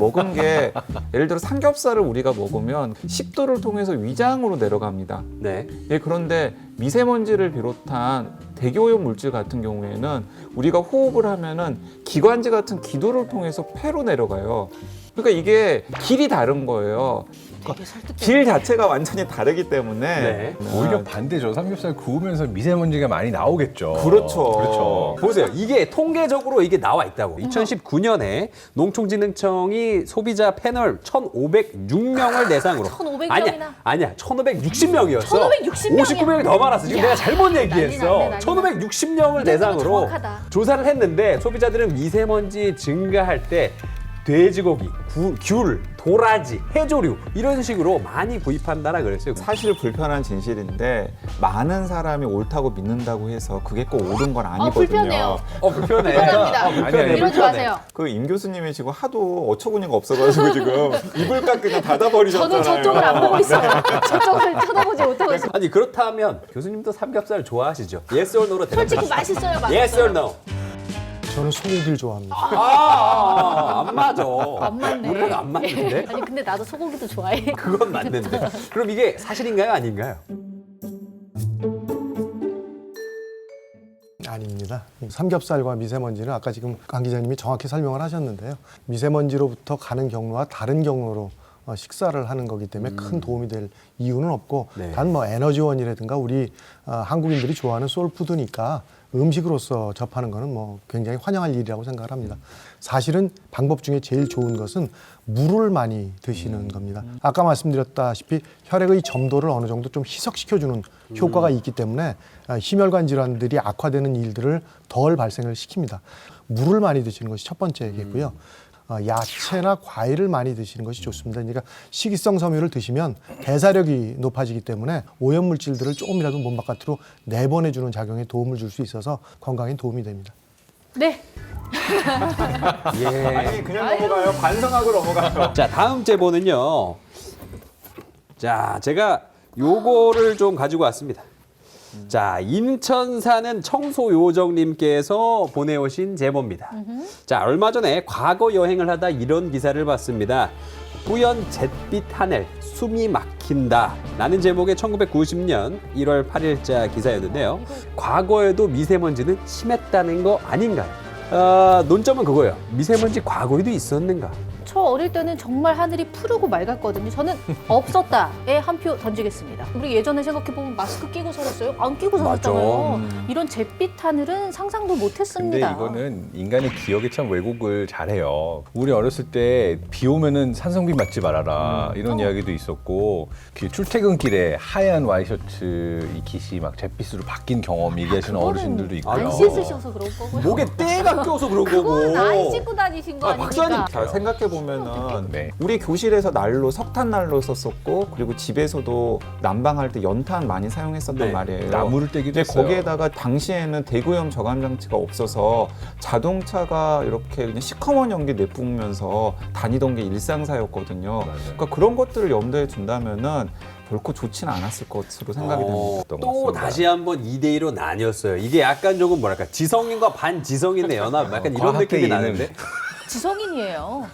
Speaker 2: 예를 들어 삼겹살을 우리가 먹으면 식도를 통해서 위장으로 내려갑니다.
Speaker 3: 네.
Speaker 2: 예, 그런데 미세먼지를 비롯한 대기오염 물질 같은 경우에는 우리가 호흡을 하면은 기관지 같은 기도를 통해서 폐로 내려가요. 그러니까 이게 길이 다른 거예요.
Speaker 1: 되게 설득돼.
Speaker 2: 길 자체가 완전히 다르기 때문에
Speaker 3: 네.
Speaker 7: 오히려 반대죠. 삼겹살 구우면서 미세먼지가 많이 나오겠죠.
Speaker 2: 그렇죠.
Speaker 3: 보세요. 이게 통계적으로 이게 나와 있다고. 2019년에 농촌진흥청이 소비자 패널 1,506명을 대상으로
Speaker 1: 1,500
Speaker 3: 아니야,
Speaker 1: 명이나?
Speaker 3: 아니야. 1,560명이었어.
Speaker 1: 1,560 명이야?
Speaker 3: 59명이 더 많았어. 지금
Speaker 1: 야,
Speaker 3: 내가 잘못
Speaker 1: 난리
Speaker 3: 얘기했어.
Speaker 1: 났네, 난리
Speaker 3: 1,560명을
Speaker 1: 근데 그거
Speaker 3: 대상으로
Speaker 1: 정확하다.
Speaker 3: 조사를 했는데 소비자들은 미세먼지 증가할 때 돼지고기, 귤, 도라지, 해조류 이런 식으로 많이 구입한다라 그랬어요.
Speaker 2: 사실 불편한 진실인데 많은 사람이 옳다고 믿는다고 해서 그게 꼭 옳은 건 아니거든요.
Speaker 1: 불편해요.
Speaker 3: 불편해.
Speaker 1: 불편합니다.
Speaker 7: 아니,
Speaker 1: 이러지 마세요.
Speaker 2: 그 임 교수님이 지금 하도 어처구니가 없어가지고 지금 입을 딱 그냥 닫아버리셨잖아요.
Speaker 1: 저는 저쪽을 안 보고 있어요. 저쪽을 쳐다보지 못하고 있어요.
Speaker 3: 아니 그렇다면 교수님도 삼겹살 좋아하시죠? Yes or no로
Speaker 1: 솔직히
Speaker 3: 대답해 주시죠.
Speaker 1: 맛있어요, 맛있어요.
Speaker 3: Yes or no?
Speaker 8: 저는 소고기를 좋아합니다.
Speaker 3: 안 맞아.
Speaker 1: 안 맞네.
Speaker 3: 우리랑 안 맞는데?
Speaker 1: 아니 근데 나도 소고기도 좋아해.
Speaker 3: 그건 맞는데. 그럼 이게 사실인가요, 아닌가요?
Speaker 8: 아닙니다. 삼겹살과 미세먼지는 아까 지금 강 기자님이 정확히 설명을 하셨는데요. 미세먼지로부터 가는 경로와 다른 경로로 식사를 하는 거기 때문에 큰 도움이 될 이유는 없고
Speaker 3: 네.
Speaker 8: 단 뭐 에너지원이라든가 우리 한국인들이 좋아하는 소울푸드니까 음식으로서 접하는 거는 뭐 굉장히 환영할 일이라고 생각을 합니다. 사실은 방법 중에 제일 좋은 것은 물을 많이 드시는 겁니다. 아까 말씀드렸다시피 혈액의 점도를 어느 정도 좀 희석시켜주는 효과가 있기 때문에 심혈관 질환들이 악화되는 일들을 덜 발생을 시킵니다. 물을 많이 드시는 것이 첫 번째겠고요. 야채나 과일을 많이 드시는 것이 좋습니다. 그러니까 식이성 섬유를 드시면 대사력이 높아지기 때문에 오염물질들을 조금이라도 몸 바깥으로 내보내주는 작용에 도움을 줄 수 있어서 건강에 도움이 됩니다.
Speaker 1: 네.
Speaker 2: 아니 그냥 넘어가요. 반성하고 넘어가요.
Speaker 3: 자, 다음 제보는요. 자, 제가 요거를 좀 가지고 왔습니다. 자, 인천 사는 청소요정님께서 보내오신 제보입니다. 자, 얼마 전에 과거 여행을 하다 이런 기사를 봤습니다. 뿌연 잿빛 하늘, 숨이 막힌다. 라는 제목의 1990년 1월 8일자 기사였는데요. 과거에도 미세먼지는 심했다는 거 아닌가요? 논점은 그거예요. 미세먼지 과거에도 있었는가?
Speaker 1: 저 어릴 때는 정말 하늘이 푸르고 맑았거든요. 저는 없었다에 한 표 던지겠습니다. 우리 예전에 생각해보면 마스크 끼고 살았어요? 안 끼고 살았잖아요. 이런 잿빛 하늘은 상상도
Speaker 7: 근데
Speaker 1: 못했습니다.
Speaker 7: 이거는 인간의 기억이 참 왜곡을 잘해요. 우리 어렸을 때 비 오면은 산성비 맞지 말아라 이런 이야기도 있었고 그 출퇴근길에 하얀 와이셔츠 이 깃이 막 잿빛으로 바뀐 경험 얘기하시는
Speaker 1: 그거는
Speaker 7: 어르신들도 있고요.
Speaker 1: 안 씻으셔서 그런 거고요.
Speaker 3: 목에 때가 껴서 그런 거고.
Speaker 1: 그건 안 씻고 다니신 거
Speaker 3: 박사님.
Speaker 1: 아닙니까?
Speaker 2: 자, 생각해보면은
Speaker 7: 네.
Speaker 2: 우리 교실에서 난로, 석탄 난로 썼었고 그리고 집에서도 난방할 때 연탄 많이 사용했었단
Speaker 3: 네.
Speaker 2: 말이에요.
Speaker 7: 나무를 떼기도
Speaker 2: 근데
Speaker 7: 했어요.
Speaker 2: 거기에다가 당시에는 대구염 저감 장치가 없어서 자동차가 이렇게 그냥 시커먼 연기 내뿜으면서 다니던 게 일상사였거든요. 그러니까 그런 것들을 염두에 둔다면은 결코 좋지는 않았을 것으로 생각이 됩니다.
Speaker 3: 또 다시 한번 2대2로 나뉘었어요. 이게 약간 조금 뭐랄까 지성인과 반지성인의 연합 약간 이런 느낌이
Speaker 7: 과학대인은
Speaker 3: 나는데.
Speaker 1: 지성인이에요.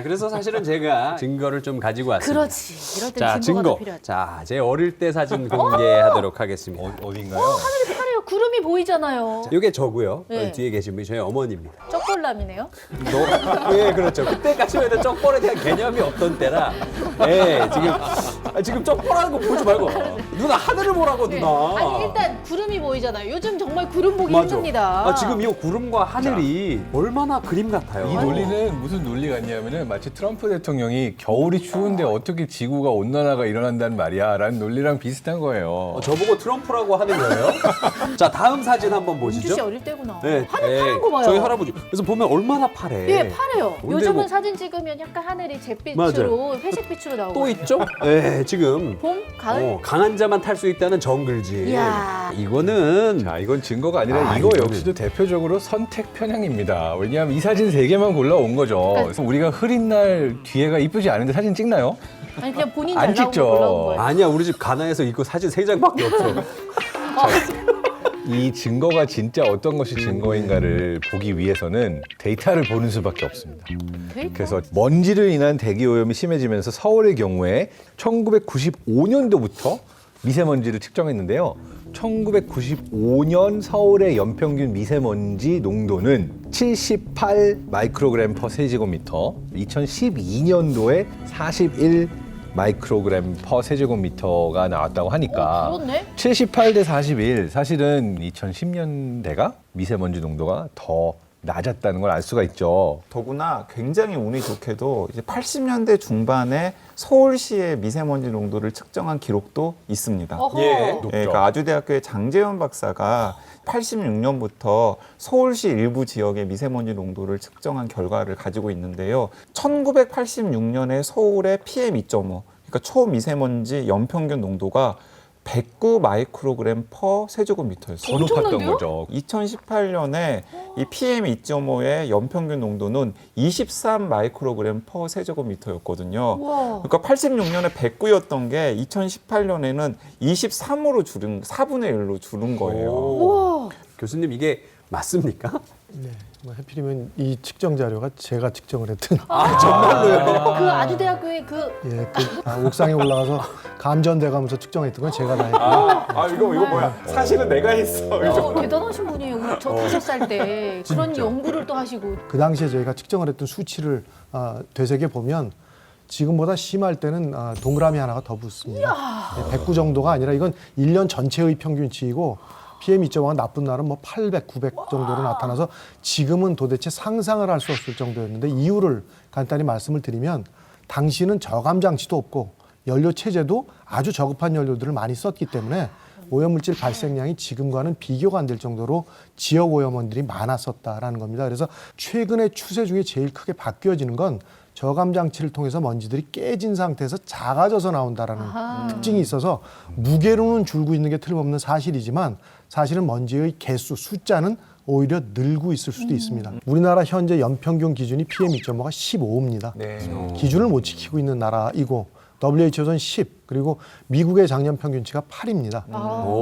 Speaker 3: 그래서 사실은 제가 증거를 좀 가지고 왔습니다.
Speaker 1: 그렇지. 이럴 때
Speaker 3: 자,
Speaker 1: 증거가 더
Speaker 3: 증거.
Speaker 1: 필요하죠.
Speaker 3: 자, 제 어릴 때 사진 공개하도록 하겠습니다.
Speaker 7: 어딘가요?
Speaker 1: 파래요. 구름이 보이잖아요.
Speaker 3: 이게 저고요.
Speaker 1: 네.
Speaker 3: 뒤에 계신 분이 저희 어머니입니다.
Speaker 1: 쩍벌남이네요.
Speaker 3: 예, 그렇죠. 그때까지만 해도 쩍벌에 대한 개념이 없던 때라. 예, 지금 쩍벌하는 거 보지 말고 누나 하늘을 보라고
Speaker 1: 네.
Speaker 3: 누나.
Speaker 1: 아니 일단 구름이 보이잖아요. 요즘 정말 구름 보기
Speaker 3: 맞아.
Speaker 1: 힘듭니다.
Speaker 3: 지금 이 구름과 하늘이 얼마나 그림 같아요.
Speaker 7: 이 논리는 무슨 논리 같냐면은 마치 트럼프 대통령이 겨울이 추운데 어떻게 지구가 온난화가 일어난다는 말이야 라는 논리랑 비슷한 거예요.
Speaker 3: 저보고 트럼프라고 하는 거예요? 자, 다음 사진 한번
Speaker 1: 민주 씨
Speaker 3: 보시죠.
Speaker 1: 어릴 때구나.
Speaker 3: 네.
Speaker 1: 하늘 파란 거 봐요.
Speaker 3: 저희 할아버지. 그래서 보면 얼마나 파래.
Speaker 1: 예, 파래요.
Speaker 3: 근데
Speaker 1: 요즘은
Speaker 3: 뭐-
Speaker 1: 사진 찍으면 약간 하늘이 잿빛으로
Speaker 3: 맞아요.
Speaker 1: 회색빛으로 나오고.
Speaker 3: 또 있죠? 네, 지금
Speaker 1: 봄, 가을.
Speaker 3: 강한 자만 탈 수 있다는 정글짐.
Speaker 1: 이야.
Speaker 3: 이거는
Speaker 7: 자, 이건 증거가 아니라
Speaker 3: 아,
Speaker 7: 이거
Speaker 3: 이거는-
Speaker 7: 역시도 대표적으로 선택 편향입니다. 왜냐하면 이 사진 3개만 골라온 거죠. 그래서 우리가 흐린 날 뒤에가 이쁘지 않은데 사진 찍나요?
Speaker 1: 아니 그냥 본인
Speaker 7: 안
Speaker 1: 잘 나온
Speaker 7: 찍죠.
Speaker 1: 거 골라온 거예요.
Speaker 3: 아니야, 우리 집 가나에서 이거 사진 3장밖에 없어.
Speaker 7: 이 증거가 진짜 어떤 것이 증거인가를 보기 위해서는 데이터를 보는 수밖에 없습니다. 그래서 먼지로 인한 대기 오염이 심해지면서 서울의 경우에 1995년도부터 미세먼지를 측정했는데요. 1995년 서울의 연평균 미세먼지 농도는 78 마이크로그램 퍼 세제곱미터, 2012년도에 41 마이크로그램 퍼 세제곱미터가 나왔다고 하니까
Speaker 1: 그렇네.
Speaker 7: 78 대 41, 사실은 2010년대가 미세먼지 농도가 더 낮았다는 걸 알 수가 있죠.
Speaker 2: 더구나 굉장히 운이 좋게도 이제 80년대 중반에 서울시의 미세먼지 농도를 측정한 기록도 있습니다.
Speaker 1: 어허.
Speaker 3: 예.
Speaker 2: 그러니까 아주대학교의 장재현 박사가 86년부터 서울시 일부 지역의 미세먼지 농도를 측정한 결과를 가지고 있는데요. 1986년에 서울의 PM 2.5, 그러니까 초미세먼지 연평균 농도가 109 마이크로그램 퍼 세제곱미터였어요.
Speaker 7: 더 높았던
Speaker 1: 엄청난데요?
Speaker 7: 거죠.
Speaker 2: 2018년에 이 PM 2.5의 연평균 농도는 23 마이크로그램 퍼 세제곱미터였거든요.
Speaker 1: 우와.
Speaker 2: 그러니까 86년에 109였던 게 2018년에는 23으로 줄은 4분의 1로 줄은 거예요.
Speaker 1: 우와.
Speaker 3: 교수님, 이게 맞습니까?
Speaker 8: 네, 뭐 하필이면 이 측정 자료가 제가 측정을 했던
Speaker 1: 그 아주대학교의 그
Speaker 8: 예, 옥상에 올라가서 감전돼 가면서 측정했던 건 제가 다 했고요.
Speaker 2: 이거 뭐야? 사실은 내가 했어.
Speaker 1: 대단하신 분이에요. 저 5살 때 그런 연구를 또 하시고.
Speaker 8: 그 당시에 저희가 측정을 했던 수치를 되새겨 보면 지금보다 심할 때는 동그라미 하나가 더 붙습니다. 109 정도가 아니라 이건 1년 전체의 평균치이고 PM2.5가 나쁜 날은 뭐 800, 900 정도로 나타나서 지금은 도대체 상상을 할 수 없을 정도였는데 이유를 간단히 말씀을 드리면 당시는 저감 장치도 없고 연료 체제도 아주 저급한 연료들을 많이 썼기 때문에 오염물질 발생량이 지금과는 비교가 안 될 정도로 지역 오염원들이 많았었다라는 겁니다. 그래서 최근의 추세 중에 제일 크게 바뀌어지는 건 저감 장치를 통해서 먼지들이 깨진 상태에서 작아져서 나온다라는 특징이 있어서 무게로는 줄고 있는 게 틀림없는 사실이지만 사실은 먼지의 개수, 숫자는 오히려 늘고 있을 수도 있습니다. 우리나라 현재 연평균 기준이 PM2.5가 15입니다.
Speaker 2: 네.
Speaker 8: 기준을 못 지키고 있는 나라이고 WHO는 10, 그리고 미국의 작년 평균치가 8입니다.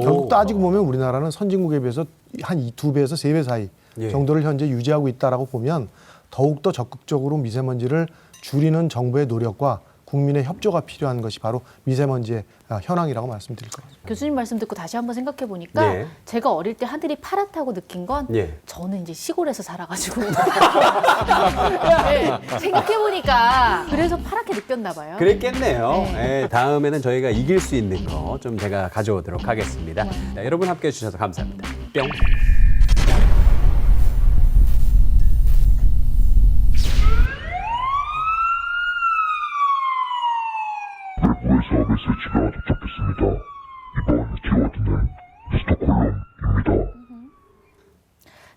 Speaker 8: 결국 따지고 보면 우리나라는 선진국에 비해서 한 2배에서 3배 사이 정도를 현재 유지하고 있다라고 보면 더욱더 적극적으로 미세먼지를 줄이는 정부의 노력과 국민의 협조가 필요한 것이 바로 미세먼지의 현황이라고 말씀드릴 것 같습니다.
Speaker 1: 교수님 말씀 듣고 다시 한번 생각해 보니까
Speaker 3: 예.
Speaker 1: 제가 어릴 때 하늘이 파랗다고 느낀 건
Speaker 3: 예.
Speaker 1: 저는 이제 시골에서 살아가지고 네, 생각해 보니까 그래서 파랗게 느꼈나 봐요.
Speaker 3: 그랬겠네요. 예, 다음에는 저희가 이길 수 있는 거 좀 제가 가져오도록 하겠습니다. 자, 여러분 함께해 주셔서 감사합니다. 뿅.
Speaker 9: 외부에서 메시지가 도착했습니다. 이번 키워드는 스톡홀름입니다.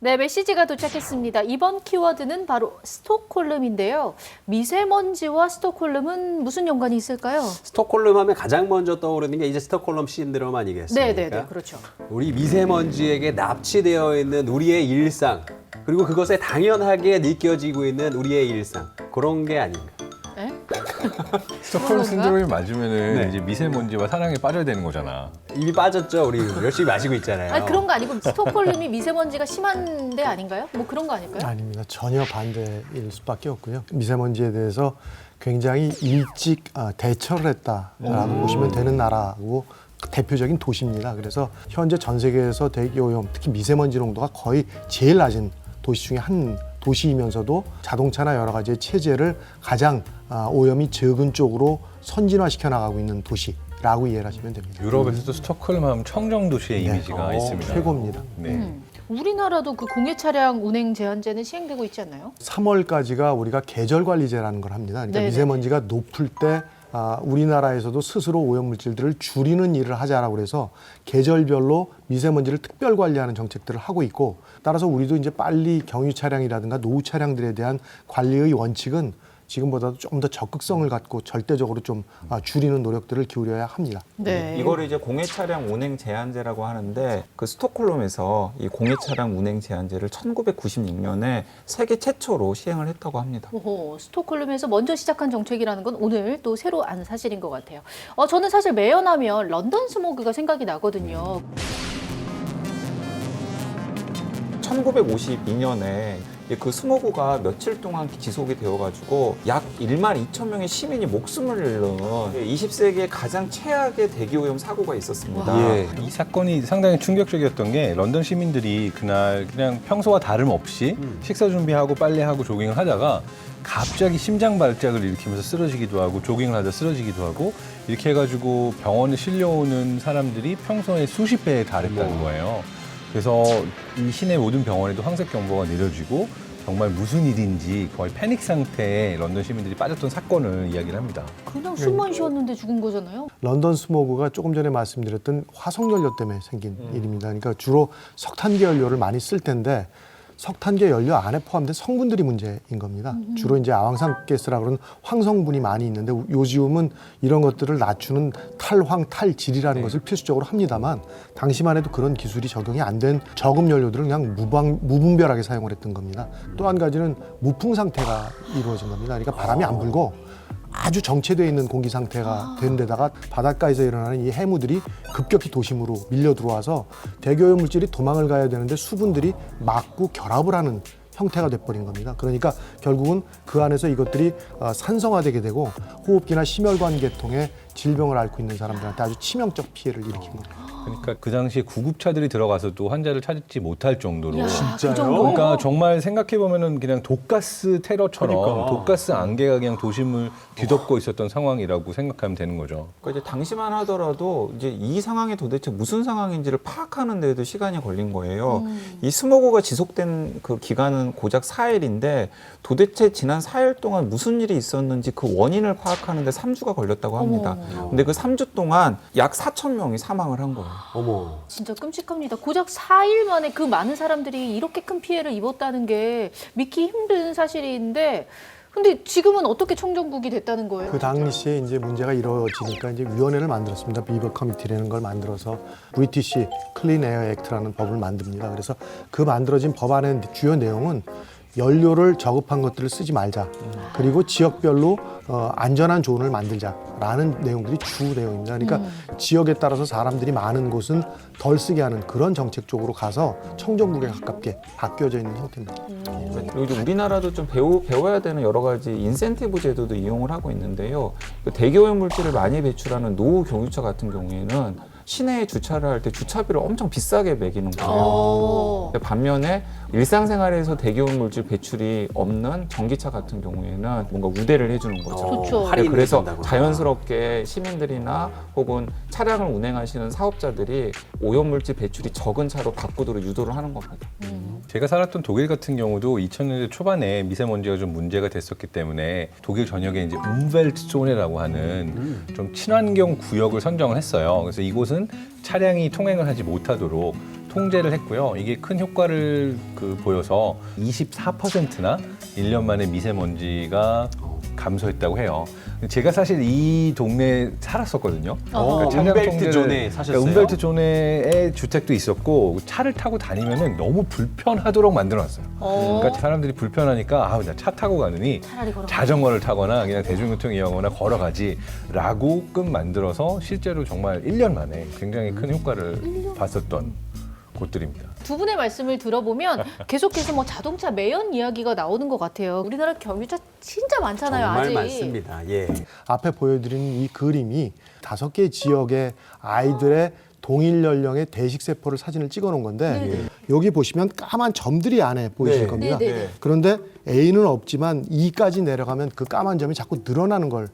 Speaker 1: 네, 메시지가 도착했습니다. 이번 키워드는 바로 스톡홀름인데요. 미세먼지와 스톡홀름은 무슨 연관이 있을까요?
Speaker 3: 스톡홀름 하면 가장 먼저 떠오르는 게 이제 스톡홀름 신드롬 아니겠습니까?
Speaker 1: 네, 그렇죠.
Speaker 3: 우리 미세먼지에게 납치되어 있는 우리의 일상, 그리고 그것에 당연하게 느껴지고 있는 우리의 일상, 그런 게 아닌가.
Speaker 1: 네?
Speaker 7: 스톡홀름 신드롬이 맞으면은
Speaker 3: 네.
Speaker 7: 이제 미세먼지와 사랑에 빠져야 되는 거잖아.
Speaker 3: 이미 빠졌죠. 우리 열심히 마시고 있잖아요.
Speaker 1: 아니, 그런 거 아니고 스톡홀름이 미세먼지가 심한데 아닌가요? 뭐 그런 거 아닐까요?
Speaker 8: 아닙니다. 전혀 반대일 수밖에 없고요. 미세먼지에 대해서 굉장히 일찍 대처를 했다라고 보시면 되는 나라고 대표적인 도시입니다. 그래서 현재 전 세계에서 대기오염, 특히 미세먼지 농도가 거의 제일 낮은 도시 중에 한 도시이면서도 자동차나 여러 가지의 체제를 가장 오염이 적은 쪽으로 선진화시켜 나가고 있는 도시라고 이해를 하시면 됩니다.
Speaker 7: 유럽에서도 스톡홀름 하면 청정 도시의 이미지가 있습니다.
Speaker 8: 최고입니다.
Speaker 7: 네.
Speaker 1: 우리나라도 그 공해 차량 운행 제한제는 시행되고 있지 않나요?
Speaker 8: 3월까지가 우리가 계절관리제라는 걸 합니다. 그러니까
Speaker 1: 네네.
Speaker 8: 미세먼지가 높을 때 우리나라에서도 스스로 오염물질들을 줄이는 일을 하자라고 그래서 계절별로 미세먼지를 특별 관리하는 정책들을 하고 있고 따라서 우리도 이제 빨리 경유 차량이라든가 노후 차량들에 대한 관리의 원칙은 지금보다도 좀 더 적극성을 갖고 절대적으로 좀 줄이는 노력들을 기울여야 합니다.
Speaker 1: 네.
Speaker 2: 이거를 이제 공해 차량 운행 제한제라고 하는데 그 스톡홀름에서 이 공해 차량 운행 제한제를 1996년에 세계 최초로 시행을 했다고 합니다.
Speaker 1: 오호, 스톡홀름에서 먼저 시작한 정책이라는 건 오늘 또 새로 아는 사실인 것 같아요. 저는 사실 매연하면 런던 스모그가 생각이 나거든요.
Speaker 2: 1952년에 그 스모그가 며칠 동안 지속이 되어가지고 약 1만 2천 명의 시민이 목숨을 잃는 20세기의 가장 최악의 대기오염 사고가 있었습니다.
Speaker 3: 예.
Speaker 7: 이 사건이 상당히 충격적이었던 게 런던 시민들이 그날 그냥 평소와 다름없이 식사 준비하고 빨래하고 조깅을 하다가 갑자기 심장 발작을 일으키면서 쓰러지기도 하고 조깅을 하다 쓰러지기도 하고 이렇게 해가지고 병원에 실려오는 사람들이 평소에 수십 배에 달했다는 거예요. 그래서 이 시내 모든 병원에도 황색 경보가 내려지고 정말 무슨 일인지 거의 패닉 상태에 런던 시민들이 빠졌던 사건을 이야기를 합니다.
Speaker 1: 그냥 숨만 쉬었는데 죽은 거잖아요.
Speaker 8: 런던 스모그가 조금 전에 말씀드렸던 화석연료 때문에 생긴 일입니다. 그러니까 주로 석탄계 연료를 많이 쓸 텐데 석탄계 연료 안에 포함된 성분들이 문제인 겁니다. 주로 이제 아황산가스라 그러는 황성분이 많이 있는데 요즘은 이런 것들을 낮추는 탈황, 탈질이라는 것을 필수적으로 합니다만 당시만 해도 그런 기술이 적용이 안 된 저급 연료들을 그냥 무분별하게 사용을 했던 겁니다. 또 한 가지는 무풍 상태가 이루어진 겁니다. 그러니까 바람이 안 불고 아주 정체되어 있는 공기 상태가 된 데다가 바닷가에서 일어나는 이 해무들이 급격히 도심으로 밀려 들어와서 대기오염 물질이 도망을 가야 되는데 수분들이 막고 결합을 하는 형태가 돼버린 겁니다. 그러니까 결국은 그 안에서 이것들이 산성화되게 되고 호흡기나 심혈관 계통의 질병을 앓고 있는 사람들한테 아주 치명적 피해를 일으킨 겁니다.
Speaker 7: 그러니까 그 당시에 구급차들이 들어가서도 환자를 찾지 못할 정도로.
Speaker 1: 야,
Speaker 8: 진짜요?
Speaker 1: 그 정도?
Speaker 7: 그러니까 정말 생각해 보면은 그냥 독가스 테러처럼
Speaker 3: 그러니까.
Speaker 7: 독가스 안개가 그냥 도심을 뒤덮고 있었던 상황이라고 생각하면 되는 거죠.
Speaker 2: 그러니까 이제 당시만 하더라도 이제 이 상황이 도대체 무슨 상황인지를 파악하는 데에도 시간이 걸린 거예요. 이 스모그가 지속된 그 기간은 고작 4일인데 도대체 지난 4일 동안 무슨 일이 있었는지 그 원인을 파악하는 데 3주가 걸렸다고 합니다. 근데 그 3주 동안 약 4천 명이 사망을 한 거예요.
Speaker 3: 어머.
Speaker 1: 진짜 끔찍합니다. 고작 4일 만에 그 많은 사람들이 이렇게 큰 피해를 입었다는 게 믿기 힘든 사실인데, 근데 지금은 어떻게 청정국이 됐다는 거예요?
Speaker 8: 그 당시에 이제 문제가 이루어지니까 이제 위원회를 만들었습니다. 비버 커미티라는 걸 만들어서 브리티시 클린 에어 액트라는 법을 만듭니다. 그래서 그 만들어진 법안의 주요 내용은 연료를 저급한 것들을 쓰지 말자. 그리고 지역별로 안전한 존을 만들자라는 내용들이 주 내용입니다. 그러니까 지역에 따라서 사람들이 많은 곳은 덜 쓰게 하는 그런 정책 쪽으로 가서 청정국에 가깝게 바뀌어져 있는 형태입니다.
Speaker 2: 그리고 이제 우리나라도 좀 배워야 되는 여러 가지 인센티브 제도도 이용을 하고 있는데요. 그 대기오염 물질을 많이 배출하는 노후 경유차 같은 경우에는 시내에 주차를 할 때 주차비를 엄청 비싸게 매기는 거예요. 근데 반면에 일상생활에서 대기오염 물질 배출이 없는 전기차 같은 경우에는 뭔가 우대를 해주는 거죠.
Speaker 1: 좋죠.
Speaker 2: 네, 그래서
Speaker 3: 할인해준다거나.
Speaker 2: 자연스럽게 시민들이나 혹은 차량을 운행하시는 사업자들이 오염물질 배출이 적은 차로 바꾸도록 유도를 하는 겁니다.
Speaker 7: 제가 살았던 독일 같은 경우도 2000년대 초반에 미세먼지가 좀 문제가 됐었기 때문에 독일 전역에 이제 움벨트존이라고 하는 좀 친환경 구역을 선정을 했어요. 그래서 이곳은 차량이 통행을 하지 못하도록 통제를 했고요. 이게 큰 효과를 보여서 24%나 1년 만에 미세먼지가 감소했다고 해요. 제가 사실 이 동네에 살았었거든요.
Speaker 3: 움벨트 존에 사셨어요?
Speaker 7: 움벨트 존에 주택도 있었고 차를 타고 다니면은 너무 불편하도록 만들어놨어요. 그러니까 사람들이 불편하니까 나 차 타고 가느니
Speaker 1: 차라리 걸어가.
Speaker 7: 자전거를 타거나 그냥 대중교통 이용하거나 걸어가지라고 끔 만들어서 실제로 정말 1년 만에 굉장히 큰 효과를 봤었던 곳들입니다.
Speaker 1: 두 분의 말씀을 들어보면 계속해서 뭐 자동차 매연 이야기가 나오는 것 같아요. 우리나라 경유차 진짜 많잖아요.
Speaker 3: 정말
Speaker 1: 아직.
Speaker 3: 많습니다. 예.
Speaker 8: 앞에 보여드리는 이 그림이 5개 지역의 아이들의 동일 연령의 대식세포를 사진을 찍어 놓은 건데 여기 보시면 까만 점들이 안에 보이실
Speaker 3: 네.
Speaker 8: 겁니다.
Speaker 1: 네네네.
Speaker 8: 그런데 A는 없지만 E까지 내려가면 그 까만 점이 자꾸 늘어나는 걸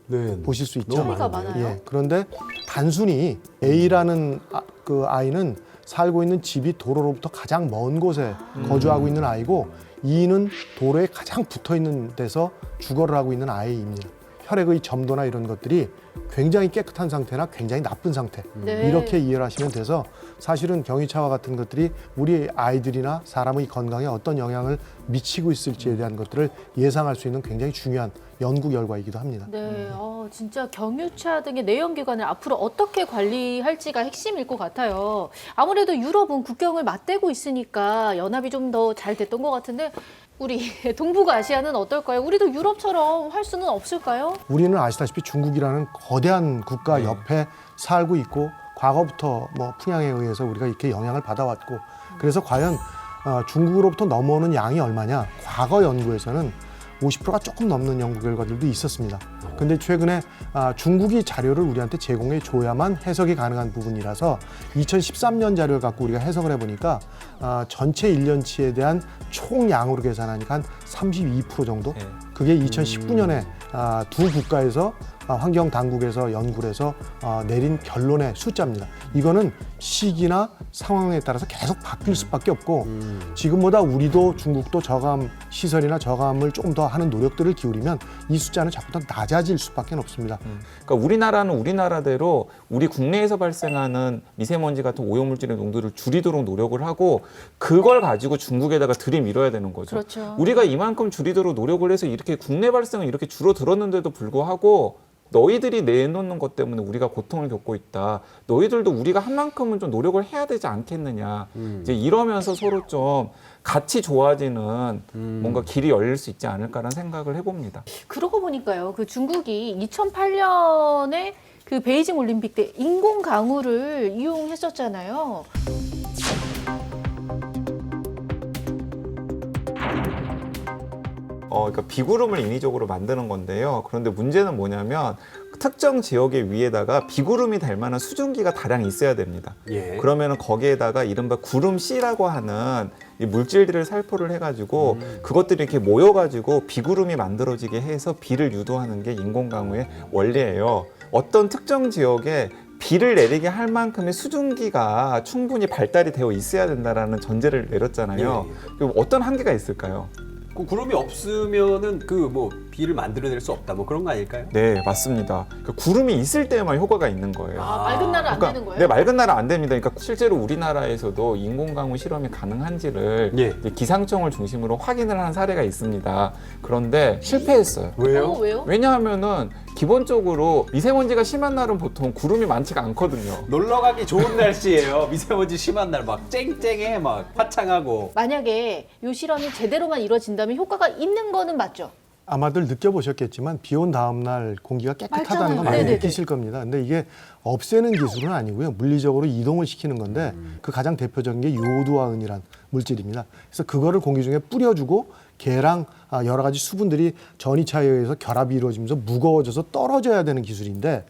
Speaker 8: 보실 수 있죠.
Speaker 1: 차이가 많아요.
Speaker 8: 예, 그런데 단순히 A라는 그 아이는 살고 있는 집이 도로로부터 가장 먼 곳에 거주하고 있는 아이고 E는 도로에 가장 붙어 있는 데서 주거를 하고 있는 아이입니다. 혈액의 점도나 이런 것들이 굉장히 깨끗한 상태나 굉장히 나쁜 상태
Speaker 1: 네.
Speaker 8: 이렇게 이해를 하시면 돼서 사실은 경유차와 같은 것들이 우리 아이들이나 사람의 건강에 어떤 영향을 미치고 있을지에 대한 것들을 예상할 수 있는 굉장히 중요한 연구 결과이기도 합니다.
Speaker 1: 네, 진짜 경유차 등의 내연기관을 앞으로 어떻게 관리할지가 핵심일 것 같아요. 아무래도 유럽은 국경을 맞대고 있으니까 연합이 좀 더 잘 됐던 것 같은데 우리 동북아시아는 어떨까요? 우리도 유럽처럼 할 수는 없을까요?
Speaker 8: 우리는 아시다시피 중국이라는 거대한 국가 옆에 살고 있고 과거부터 뭐 풍향에 의해서 우리가 이렇게 영향을 받아왔고 그래서 과연 중국으로부터 넘어오는 양이 얼마냐? 과거 연구에서는 50%가 조금 넘는 연구 결과들도 있었습니다. 근데 최근에 중국이 자료를 우리한테 제공해 줘야만 해석이 가능한 부분이라서 2013년 자료를 갖고 우리가 해석을 해보니까 전체 1년치에 대한 총양으로 계산하니까 한 32% 정도? 그게 2019년에 두 국가에서 환경 당국에서 연구를 해서 내린 결론의 숫자입니다. 이거는 시기나 상황에 따라서 계속 바뀔 수밖에 없고 지금보다 우리도 중국도 저감 시설이나 저감을 조금 더 하는 노력들을 기울이면 이 숫자는 자꾸 더 낮아질 수밖에 없습니다.
Speaker 2: 그러니까 우리나라는 우리나라대로 우리 국내에서 발생하는 미세먼지 같은 오염물질의 농도를 줄이도록 노력을 하고 그걸 가지고 중국에다가 들이밀어야 되는 거죠.
Speaker 1: 그렇죠.
Speaker 2: 우리가 이만큼 줄이도록 노력을 해서 이렇게 국내 발생은 이렇게 줄어들었는데도 불구하고 너희들이 내놓는 것 때문에 우리가 고통을 겪고 있다. 너희들도 우리가 한 만큼은 좀 노력을 해야 되지 않겠느냐. 이제 이러면서 서로 좀 같이 좋아지는 뭔가 길이 열릴 수 있지 않을까라는 생각을 해봅니다.
Speaker 1: 그러고 보니까요. 그 중국이 2008년에 그 베이징 올림픽 때 인공 강우를 이용했었잖아요.
Speaker 2: 그러니까 비구름을 인위적으로 만드는 건데요. 그런데 문제는 뭐냐면 특정 지역의 위에다가 비구름이 될 만한 수증기가 다량 있어야 됩니다.
Speaker 3: 예.
Speaker 2: 그러면은 거기에다가 이른바 구름 C라고 하는 이 물질들을 살포를 해가지고 그것들이 이렇게 모여가지고 비구름이 만들어지게 해서 비를 유도하는 게 인공강우의 원리예요. 어떤 특정 지역에 비를 내리게 할 만큼의 수증기가 충분히 발달이 되어 있어야 된다라는 전제를 내렸잖아요. 그럼 어떤 한계가 있을까요?
Speaker 3: 그 구름이 없으면은 그 뭐 비를 만들어낼 수 없다 뭐 그런 거 아닐까요?
Speaker 2: 네, 맞습니다. 그 구름이 있을 때만 효과가 있는 거예요.
Speaker 1: 아, 맑은 날은 안 되는 거예요?
Speaker 2: 네, 맑은 날은 안 됩니다. 그러니까 실제로 우리나라에서도 인공강우 실험이 가능한지를
Speaker 3: 예.
Speaker 2: 이제 기상청을 중심으로 확인을 한 사례가 있습니다. 그런데 실패했어요.
Speaker 3: 왜요?
Speaker 1: 왜요?
Speaker 2: 왜냐하면은 기본적으로 미세먼지가 심한 날은 보통 구름이 많지가 않거든요.
Speaker 3: 놀러 가기 좋은 날씨예요. 미세먼지 심한 날 막 쨍쨍해 막 화창하고.
Speaker 1: 만약에 이 실험이 제대로만 이루어진다면 효과가 있는 거는 맞죠?
Speaker 8: 아마들 느껴보셨겠지만 비 온 다음 날 공기가 깨끗하다는 거
Speaker 1: 맑잖아요.
Speaker 8: 많이
Speaker 1: 네네네.
Speaker 8: 느끼실 겁니다. 근데 이게 없애는 기술은 아니고요. 물리적으로 이동을 시키는 건데 그 가장 대표적인 게 요오드와 은이란 물질입니다. 그래서 그거를 공기 중에 뿌려주고 걔랑 여러 가지 수분들이 전이차에 의해서 결합이 이루어지면서 무거워져서 떨어져야 되는 기술인데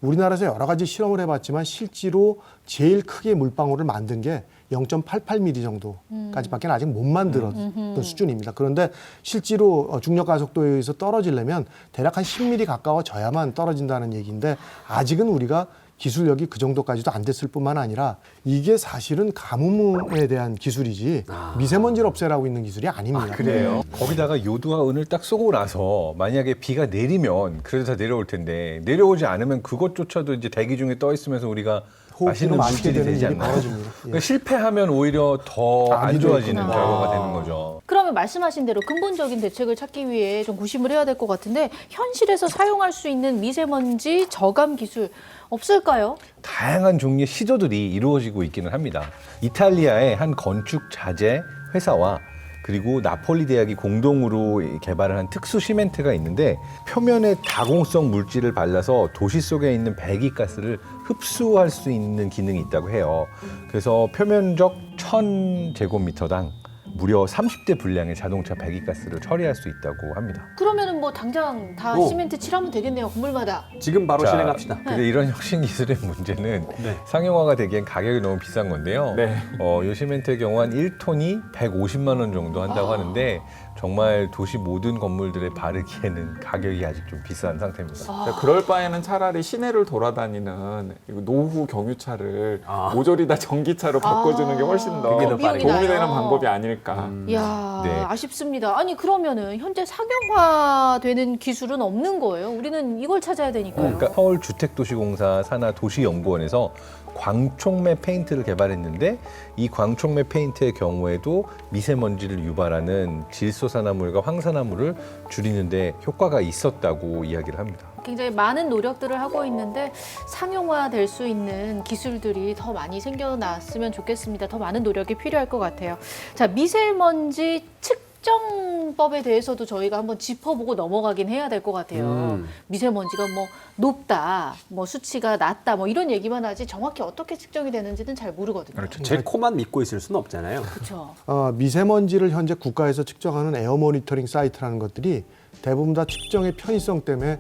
Speaker 8: 우리나라에서 여러 가지 실험을 해봤지만 실제로 제일 크게 물방울을 만든 게 0.88mm 정도까지밖에 아직 못 만들었던 수준입니다. 그런데 실제로 중력 가속도에 의해서 떨어지려면 대략 한 10mm 가까워져야만 떨어진다는 얘기인데 아직은 우리가 기술력이 그 정도까지도 안 됐을 뿐만 아니라 이게 사실은 가뭄에 대한 기술이지 미세먼지를 없애라고 있는 기술이 아닙니다.
Speaker 7: 그래요? 거기다가 요두와 은을 딱 쏘고 나서 만약에 비가 내리면 그래도 다 내려올 텐데 내려오지 않으면 그것조차도 이제 대기 중에 떠 있으면서 우리가 마시는
Speaker 8: 마시게
Speaker 7: 물질이
Speaker 8: 되는
Speaker 7: 되지
Speaker 8: 일이
Speaker 7: 않나요?
Speaker 8: 벌어집니다. 예.
Speaker 7: 그러니까 실패하면 오히려 더 안
Speaker 8: 악이
Speaker 7: 좋아지는
Speaker 8: 되겠구나.
Speaker 7: 결과가 되는 거죠.
Speaker 1: 그러면 말씀하신 대로 근본적인 대책을 찾기 위해 좀 고심을 해야 될 것 같은데 현실에서 사용할 수 있는 미세먼지 저감 기술 없을까요?
Speaker 7: 다양한 종류의 시도들이 이루어지고 있기는 합니다. 이탈리아의 한 건축 자재 회사와 그리고 나폴리 대학이 공동으로 개발을 한 특수 시멘트가 있는데 표면에 다공성 물질을 발라서 도시 속에 있는 배기가스를 흡수할 수 있는 기능이 있다고 해요. 그래서 표면적 1000제곱미터당 무려 30대 분량의 자동차 배기가스를 처리할 수 있다고 합니다.
Speaker 1: 그러면은 뭐 당장 다
Speaker 3: 오.
Speaker 1: 시멘트 칠하면 되겠네요, 건물마다.
Speaker 3: 지금 바로
Speaker 7: 자,
Speaker 3: 실행합시다.
Speaker 7: 근데 이런 혁신 기술의 문제는
Speaker 3: 네.
Speaker 7: 상용화가 되기엔 가격이 너무 비싼 건데요.
Speaker 2: 네.
Speaker 7: 요 시멘트의 경우 한 1톤이 150만 원 정도 한다고 하는데 정말 도시 모든 건물들에 바르기에는 가격이 아직 좀 비싼 상태입니다.
Speaker 2: 그러니까 그럴 바에는 차라리 시내를 돌아다니는 노후 경유차를
Speaker 3: 아.
Speaker 2: 모조리 다 전기차로 바꿔주는 게 훨씬 더
Speaker 3: 그게 더 빠르겠네요.
Speaker 2: 도움이 되는 방법이 아닐까.
Speaker 1: 이야,
Speaker 7: 네.
Speaker 1: 아쉽습니다. 아니 그러면은 현재 상용화되는 기술은 없는 거예요? 우리는 이걸 찾아야 되니까요.
Speaker 7: 그러니까 서울주택도시공사 산하 도시연구원에서 광촉매 페인트를 개발했는데 이 광촉매 페인트의 경우에도 미세먼지를 유발하는 질소산화물과 황산화물을 줄이는데 효과가 있었다고 이야기를 합니다.
Speaker 1: 굉장히 많은 노력들을 하고 있는데 상용화될 수 있는 기술들이 더 많이 생겨났으면 좋겠습니다. 더 많은 노력이 필요할 것 같아요. 자, 미세먼지 측정법에 대해서도 저희가 한번 짚어보고 넘어가긴 해야 될 것 같아요. 미세먼지가 뭐 높다, 뭐 수치가 낮다, 뭐 이런 얘기만 하지 정확히 어떻게 측정이 되는지는 잘 모르거든요.
Speaker 3: 그렇죠. 제 코만 믿고 있을 수는 없잖아요.
Speaker 1: 그렇죠.
Speaker 8: 미세먼지를 현재 국가에서 측정하는 에어 모니터링 사이트라는 것들이 대부분 다 측정의 편의성 때문에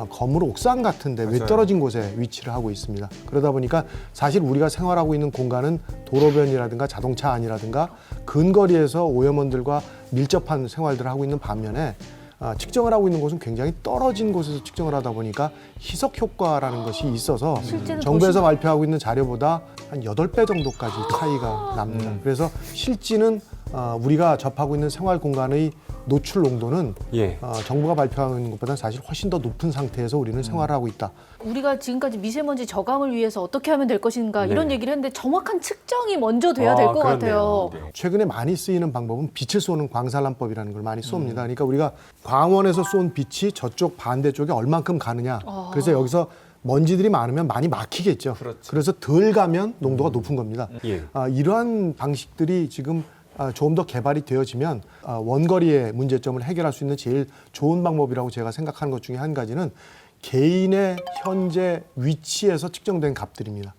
Speaker 8: 건물 옥상 같은데
Speaker 2: 맞아요.
Speaker 8: 외떨어진 곳에 위치를 하고 있습니다. 그러다 보니까 사실 우리가 생활하고 있는 공간은 도로변이라든가 자동차 안이라든가 근거리에서 오염원들과 밀접한 생활들을 하고 있는 반면에 측정을 하고 있는 곳은 굉장히 떨어진 곳에서 측정을 하다 보니까 희석 효과라는 것이 있어서
Speaker 1: 실제는
Speaker 8: 정부에서 발표하고 있는 자료보다 한 8배 정도까지 차이가 납니다. 그래서 실제는 우리가 접하고 있는 생활 공간의 노출 농도는
Speaker 3: 예.
Speaker 8: 정부가 발표하고 있는 것보다 사실 훨씬 더 높은 상태에서 우리는 생활을 하고 있다.
Speaker 1: 우리가 지금까지 미세먼지 저감을 위해서 어떻게 하면 될 것인가
Speaker 3: 네.
Speaker 1: 이런 얘기를 했는데 정확한 측정이 먼저 돼야 될 것 같아요.
Speaker 3: 네.
Speaker 8: 최근에 많이 쓰이는 방법은 빛을 쏘는 광산란법이라는 걸 많이 쏩니다. 그러니까 우리가 광원에서 쏜 빛이 저쪽 반대쪽에 얼만큼 가느냐. 그래서 여기서 먼지들이 많으면 많이 막히겠죠. 그래서 덜 가면 농도가 높은 겁니다.
Speaker 3: 예.
Speaker 8: 이러한 방식들이 지금 좀 더 개발이 되어지면 원거리의 문제점을 해결할 수 있는 제일 좋은 방법이라고 제가 생각하는 것 중에 한 가지는 개인의 현재 위치에서 측정된 값들입니다.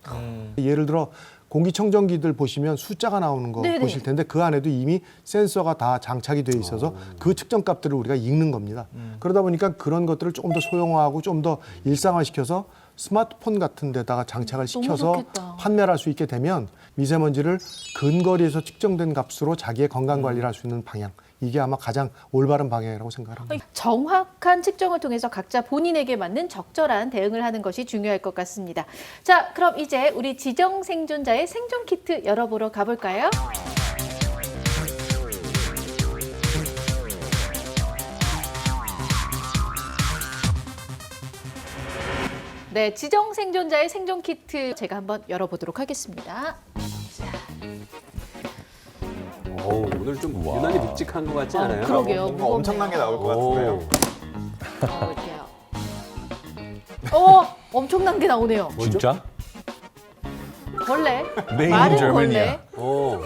Speaker 8: 예를 들어 공기청정기들 보시면 숫자가 나오는 거
Speaker 1: 네네.
Speaker 8: 보실 텐데 그 안에도 이미 센서가 다 장착이 되어 있어서 그 측정 값들을 우리가 읽는 겁니다. 그러다 보니까 그런 것들을 조금 더 소형화하고 좀 더 일상화시켜서 스마트폰 같은 데다가 장착을 시켜서
Speaker 1: 좋겠다.
Speaker 8: 판매를 할 수 있게 되면 미세먼지를 근거리에서 측정된 값으로 자기의 건강 관리를 할 수 있는 방향, 이게 아마 가장 올바른 방향이라고 생각합니다.
Speaker 1: 정확한 측정을 통해서 각자 본인에게 맞는 적절한 대응을 하는 것이 중요할 것 같습니다. 자, 그럼 이제 우리 지정 생존자의 생존 키트 열어보러 가볼까요? 네, 지정 생존자의 생존 키트 제가 한번 열어보도록 하겠습니다.
Speaker 3: 오늘 좀 유난히 묵직한 것 같지 않아요?
Speaker 1: 그러게요.
Speaker 2: 뭔가 엄청난 게 나올 것 같은데요.
Speaker 1: 볼게요. 엄청난 게 나오네요.
Speaker 7: 진짜?
Speaker 1: 벌레,
Speaker 7: 메인
Speaker 1: 마른
Speaker 7: 저머니야.
Speaker 1: 벌레,
Speaker 3: 오.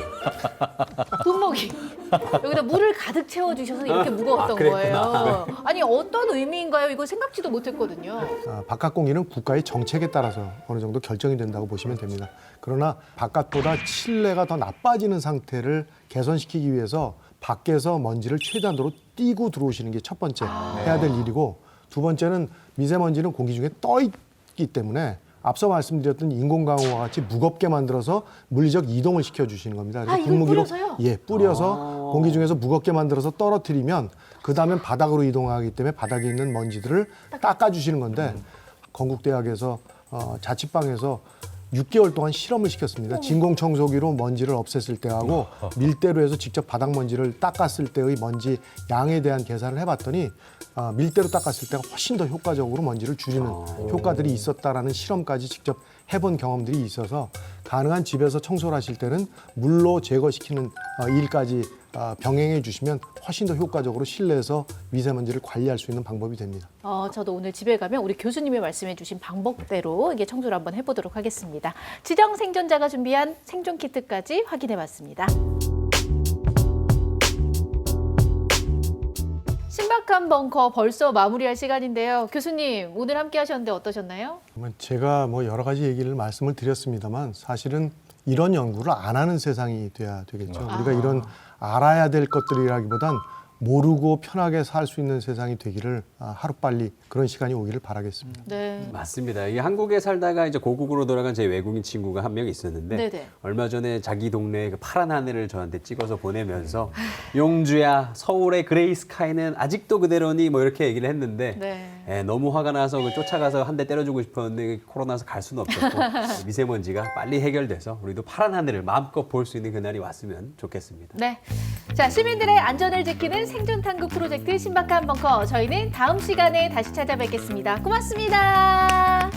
Speaker 1: 분모기. 여기다 물을 가득 채워주셔서 이렇게 무거웠던
Speaker 3: 그랬구나.
Speaker 1: 거예요. 아니 어떤 의미인가요? 이거 생각지도 못했거든요.
Speaker 8: 바깥 공기는 국가의 정책에 따라서 어느 정도 결정이 된다고 보시면 됩니다. 그러나 바깥보다 실내가 더 나빠지는 상태를 개선시키기 위해서 밖에서 먼지를 최대한으로 띄고 들어오시는 게 첫 번째 해야 될 일이고, 두 번째는 미세먼지는 공기 중에 떠 있기 때문에 앞서 말씀드렸던 인공강우와 같이 무겁게 만들어서 물리적 이동을 시켜주시는 겁니다. 그래서
Speaker 1: 이걸 뿌려서요?
Speaker 8: 예, 뿌려서 공기 중에서 무겁게 만들어서 떨어뜨리면 그 다음엔 바닥으로 이동하기 때문에 바닥에 있는 먼지들을 닦아주시는 건데, 건국대학에서 자취방에서 6개월 동안 실험을 시켰습니다. 진공청소기로 먼지를 없앴을 때하고 밀대로 해서 직접 바닥 먼지를 닦았을 때의 먼지 양에 대한 계산을 해봤더니 밀대로 닦았을 때가 훨씬 더 효과적으로 먼지를 줄이는 효과들이 있었다라는 실험까지 직접 해본 경험들이 있어서 가능한 집에서 청소를 하실 때는 물로 제거시키는 일까지 병행해 주시면 훨씬 더 효과적으로 실내에서 미세먼지를 관리할 수 있는 방법이 됩니다.
Speaker 1: 저도 오늘 집에 가면 우리 교수님이 말씀해주신 방법대로 이게 청소를 한번 해보도록 하겠습니다. 지정 생존자가 준비한 생존 키트까지 확인해봤습니다. 신박한 벙커 벌써 마무리할 시간인데요. 교수님 오늘 함께 하셨는데 어떠셨나요?
Speaker 8: 제가 여러 가지 얘기를 말씀을 드렸습니다만 사실은 이런 연구를 안 하는 세상이 돼야 되겠죠. 우리가 이런 알아야 될 것들이라기보단 모르고 편하게 살 수 있는 세상이 되기를 하루빨리 그런 시간이 오기를 바라겠습니다.
Speaker 1: 네.
Speaker 3: 맞습니다. 이게 한국에 살다가 이제 고국으로 돌아간 제 외국인 친구가 한 명 있었는데
Speaker 1: 네네.
Speaker 3: 얼마 전에 자기 동네에 그 파란 하늘을 저한테 찍어서 보내면서 용주야 서울의 그레이 스카이는 아직도 그대로니 뭐 이렇게 얘기를 했는데
Speaker 1: 네.
Speaker 3: 너무 화가 나서 초차가서 한 대 때려주고 싶었는데 코로나서 갈 수는 없었고 미세먼지가 빨리 해결돼서 우리도 파란 하늘을 마음껏 볼 수 있는 그날이 왔으면 좋겠습니다.
Speaker 1: 네. 자, 시민들의 안전을 지키는 생존 탐구 프로젝트 신박한 벙커. 저희는 다음 시간에 다시 찾아뵙겠습니다. 고맙습니다.